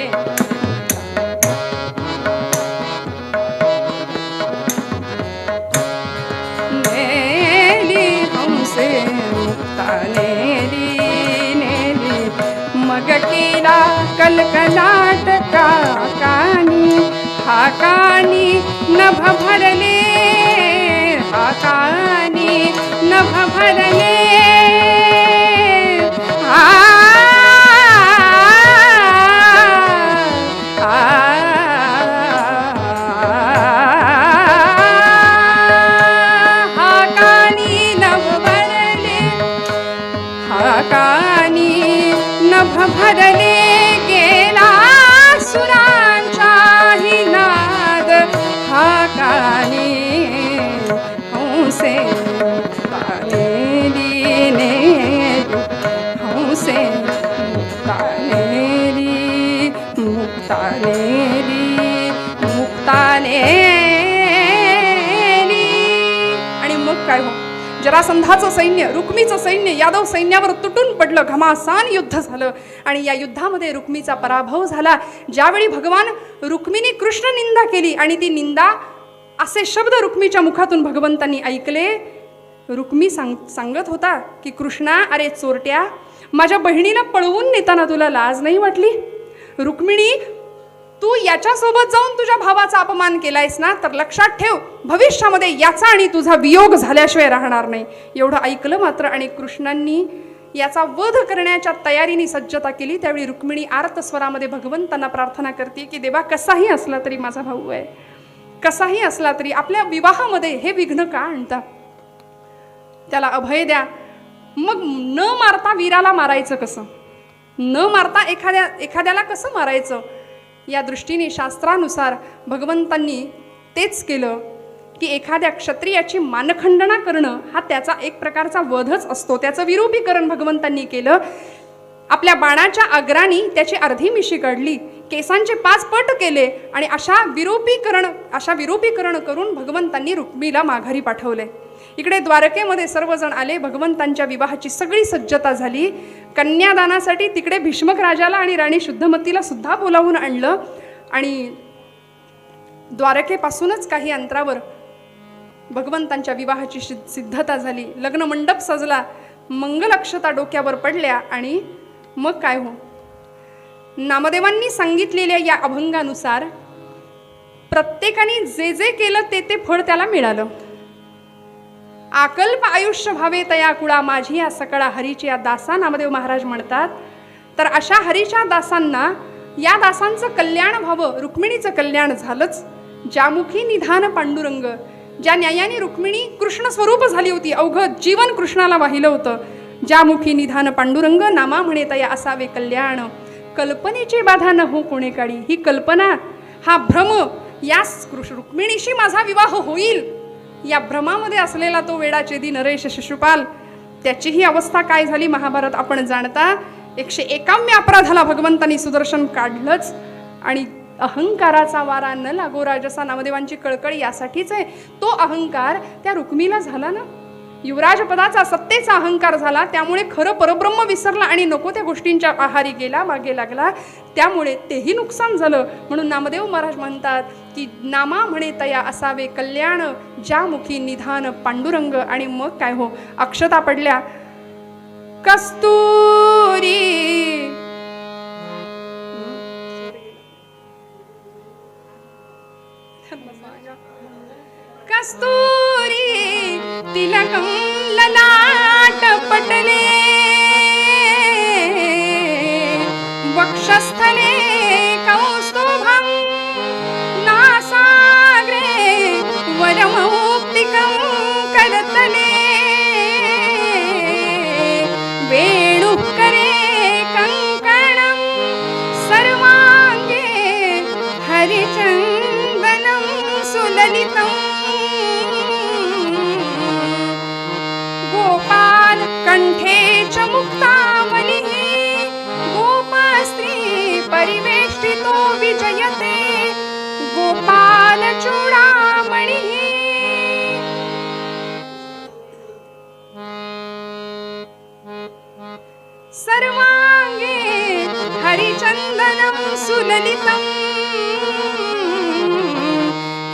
नेली हंसे मुक्तानेली नेली मग केला कलकलाट काकानी हाकानी नभ भरले हाकानी नभ भरले हाकानी नभ भरले हाकानी नभ भरले गेला सुरांचाही नाद हाकानी हंसे मुक्तानेली नेली हंसे मुक्तानेली मुक्तानेली मुक्तानेली. आणि मग काय हो, जरासंधाचं सैन्य, रुक्मीचं सैन्य यादव सैन्यावर तुटून पडलं. घमासान युद्ध झालं आणि या युद्धामध्ये रुक्मीचा पराभव झाला. ज्यावेळी भगवान रुक्मिणी कृष्ण निंदा केली आणि ती निंदा असे शब्द रुक्मीच्या मुखातून भगवंतांनी ऐकले. रुक्मी सांगत होता की कृष्णा, अरे चोरट्या, माझ्या बहिणीला पळवून नेताना तुला लाज नाही वाटली? रुक्मिणी, तू याच्यासोबत जाऊन तुझ्या भावाचा अपमान केलायस ना, तर लक्षात ठेव, भविष्यामध्ये याचा आणि तुझा वियोग झाल्याशिवाय राहणार नाही. एवढं ऐकलं मात्र आणि कृष्णांनी याचा वध करण्याच्या तयारीने सज्जता केली. त्यावेळी रुक्मिणी आर्त स्वरामध्ये भगवंतांना प्रार्थना करते की देवा, कसाही असला तरी माझा भाऊ आहे, कसाही असला तरी आपल्या विवाहामध्ये हे विघ्न का आणता? त्याला अभय द्या. मग न मारता वीराला मारायचं कसं? न मारता एखाद्याला कसं मारायचं? या दृष्टीने शास्त्रानुसार भगवंतांनी तेच केलं की एखाद्या क्षत्रियाची मानखंडना करणं हा त्याचा एक प्रकारचा वधच असतो. त्याचं विरूपीकरण भगवंतांनी केलं. आपल्या बाणाच्या अग्रानी त्याची अर्धी मिशी काढली, केसांचे 5 पट केले आणि अशा विरूपीकरण करून भगवंतांनी रुक्मीला माघारी पाठवले. इकडे द्वारकेमध्ये सर्वजण आले. भगवंतांच्या विवाहाची सगळी सज्जता झाली. कन्यादानासाठी तिकडे भीष्मक राजाला आणि राणी शुद्धमतीला सुद्धा बोलावून आणलं आणि द्वारकेपासूनच काही अंतरावर भगवंतांच्या विवाहाची सिद्धता झाली. लग्न मंडप सजला, मंगल अक्षता डोक्यावर पडल्या आणि मग काय हो, नामदेवांनी सांगितलेल्या या अभंगानुसार प्रत्येकाने जे जे केलं ते फळ त्याला मिळालं. आकल्प आयुष्य भावे तया कुळा माझी या सकळा हरीची या दासा नामदेव महाराज म्हणतात. तर अशा हरीच्या दासांना, या दासांचं कल्याण व्हावं, रुक्मिणीचं कल्याण झालंच. ज्यामुखी निधान पांडुरंग, ज्या न्यायाने रुक्मिणी कृष्ण स्वरूप झाली होती, अवघं जीवन कृष्णाला वाहिलं होतं. ज्यामुखी निधान पांडुरंग, नामा म्हणे तया असावे कल्याण. कल्पनेची बाधा न हो कोणे काळी, ही कल्पना, हा भ्रम, या रुक्मिणीशी माझा विवाह होईल, या भ्रमामध्ये असलेला तो वेडाचेदी नरेश शिशुपाल, त्याचीही अवस्था काय झाली महाभारत आपण जाणता. 151 अपराधाला भगवंतांनी सुदर्शन काढलंच. आणि अहंकाराचा वारा न लागो राजसा नामदेवांची कळकळी यासाठीच आहे. तो अहंकार त्या रुक्मीला झाला ना, युवराज पदाचा, सत्तेचा अहंकार झाला. त्यामुळे खरं परब्रह्म विसरला आणि नको त्या गोष्टींच्या आहारी गेला, मागे लागला. त्यामुळे तेही नुकसान झालं. म्हणून नामदेव महाराज म्हणतात की नामा म्हणे तया असावे कल्याण, ज्यामुखी निधान पांडुरंग. आणि मग काय हो, अक्षता पडल्या. कस्तुरी कस्तुरी तिलकं ललाट पटले, वक्षस्थले कौस्तुभं नासाग्रे वरमौक्तिकं करतले, वेणुकरे कंकणं सर्वांगे हरिचन्दनं सुललितं, गोपाल कंठे च मुक्तावली, गोपस्त्री परिवे सर्वांगे हरिचंदनं सुललितं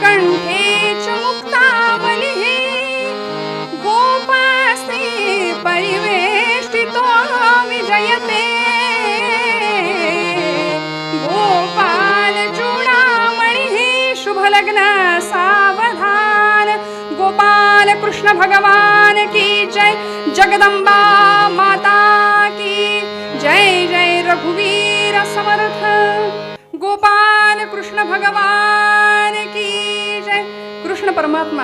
कंठे च मुक्तावलिः गोपास्ते परिवेष्टितो विजयते गोपाल चूडामणिः शुभलग्न सावधान गोपाल कृष्ण भगवान की जय जगदंबा माता की जय जय रघुवीर समर्थ गोपाल कृष्ण भगवान की जय. कृष्ण परमात्मा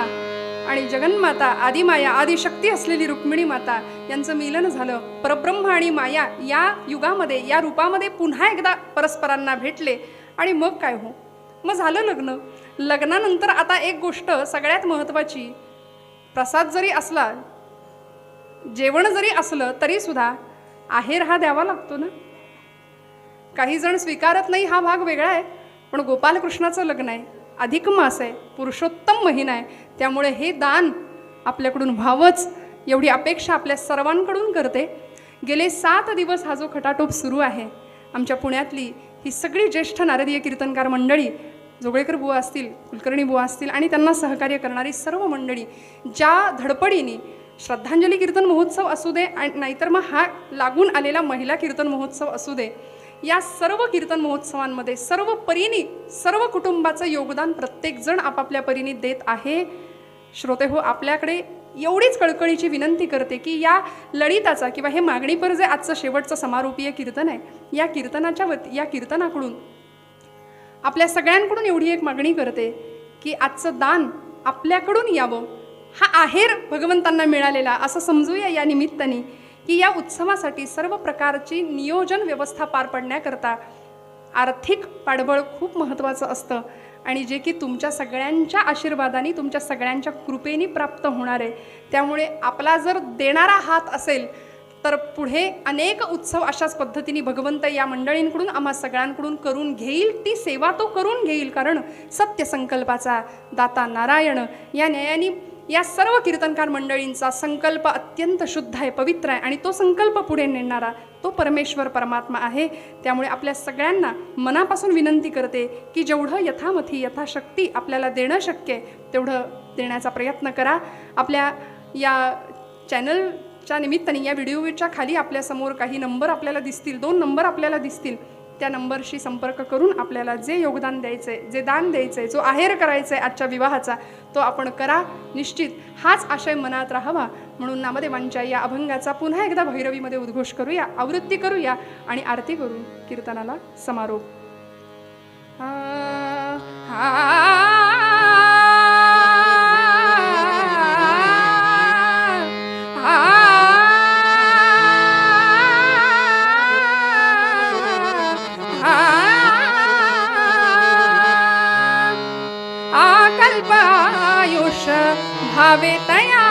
आणि जगन्माता आदिमाया आदिशक्ती असलेली रुक्मिणी माता यांचं मिलन झालं. परब्रह्म आणि माया या युगामध्ये या रूपामध्ये पुन्हा एकदा परस्परांना भेटले आणि मग काय हो, मग झालं लग्न. लग्नानंतर आता एक गोष्ट सगळ्यात महत्त्वाची, प्रसाद जरी असला जेवण जरी असलं तरी सुद्धा आहेर हा द्यावा लागतो ना. काही जण स्वीकारत नाही, हा भाग वेगळा आहे. पण गोपालकृष्णाचं लग्न आहे, अधिक मास आहे, पुरुषोत्तम महिना आहे, त्यामुळे हे दान आपल्याकडून व्हावंच एवढी अपेक्षा आपल्या सर्वांकडून करते. गेले 7 दिवस हा जो खटाटोप सुरू आहे, आमच्या पुण्यातली ही सगळी ज्येष्ठ नारदीय कीर्तनकार मंडळी, जोगळेकर बुवा असतील, कुलकर्णी बुवा असतील आणि त्यांना सहकार्य करणारी सर्व मंडळी ज्या धडपडीने श्रद्धांजली कीर्तन महोत्सव असू दे आणि नाहीतर मग हा लागून आलेला महिला कीर्तन महोत्सव असू दे, या सर्व कीर्तन महोत्सवांमध्ये सर्व परीने सर्व कुटुंबाचं योगदान प्रत्येकजण आपापल्या परीने देत आहे. श्रोते हो, आपल्याकडे एवढीच कळकळीची विनंती करते की या ललिताचा किंवा हे मागणीपर जे आजचं शेवटचं समारोपीय कीर्तन आहे, या कीर्तनाच्या या कीर्तनाकडून आपल्या सगळ्यांकडून एवढी एक मागणी करते की आजचं दान आपल्याकडून यावं. हा आहेर भगवंतांना मिळालेला असं समजूया या निमित्ताने की या उत्सवासाठी सर्व प्रकारची नियोजन व्यवस्था पार पडण्याकरता आर्थिक पाठबळ खूप महत्त्वाचं असतं आणि जे की तुमच्या सगळ्यांच्या आशीर्वादाने तुमच्या सगळ्यांच्या कृपेने प्राप्त होणार आहे. त्यामुळे आपला जर देणारा हात असेल तर पुढे अनेक उत्सव अशाच पद्धतीने भगवंत या मंडळींकडून आम्हा सगळ्यांकडून करून घेईल. ती सेवा तो करून घेईल, कारण सत्यसंकल्पाचा दाता नारायण या न्यायाने या सर्व कीर्तनकार मंडळींचा संकल्प अत्यंत शुद्ध आहे, पवित्र आहे आणि तो संकल्प पुढे नेणारा तो परमेश्वर परमात्मा आहे. त्यामुळे आपल्या सगळ्यांना मनापासून विनंती करते की जेवढं यथामथी यथाशक्ती आपल्याला देणं शक्य आहे तेवढं देण्याचा प्रयत्न करा. आपल्या या चॅनलच्या निमित्ताने या व्हिडिओच्या खाली आपल्यासमोर काही नंबर आपल्याला दिसतील, 2 नंबर आपल्याला दिसतील. त्या नंबरशी संपर्क करून आपल्याला जे योगदान द्यायचं आहे, जे दान द्यायचं आहे, जो आहेर करायचा आहे आजच्या विवाहाचा, तो आपण करा. निश्चित हाच आशय मनात राहावा म्हणून नामदेवांच्या या अभंगाचा पुन्हा एकदा भैरवीमध्ये उद्घोष करूया, आवृत्ती करूया आणि आरती करू कीर्तनाला समारोप. भावे तया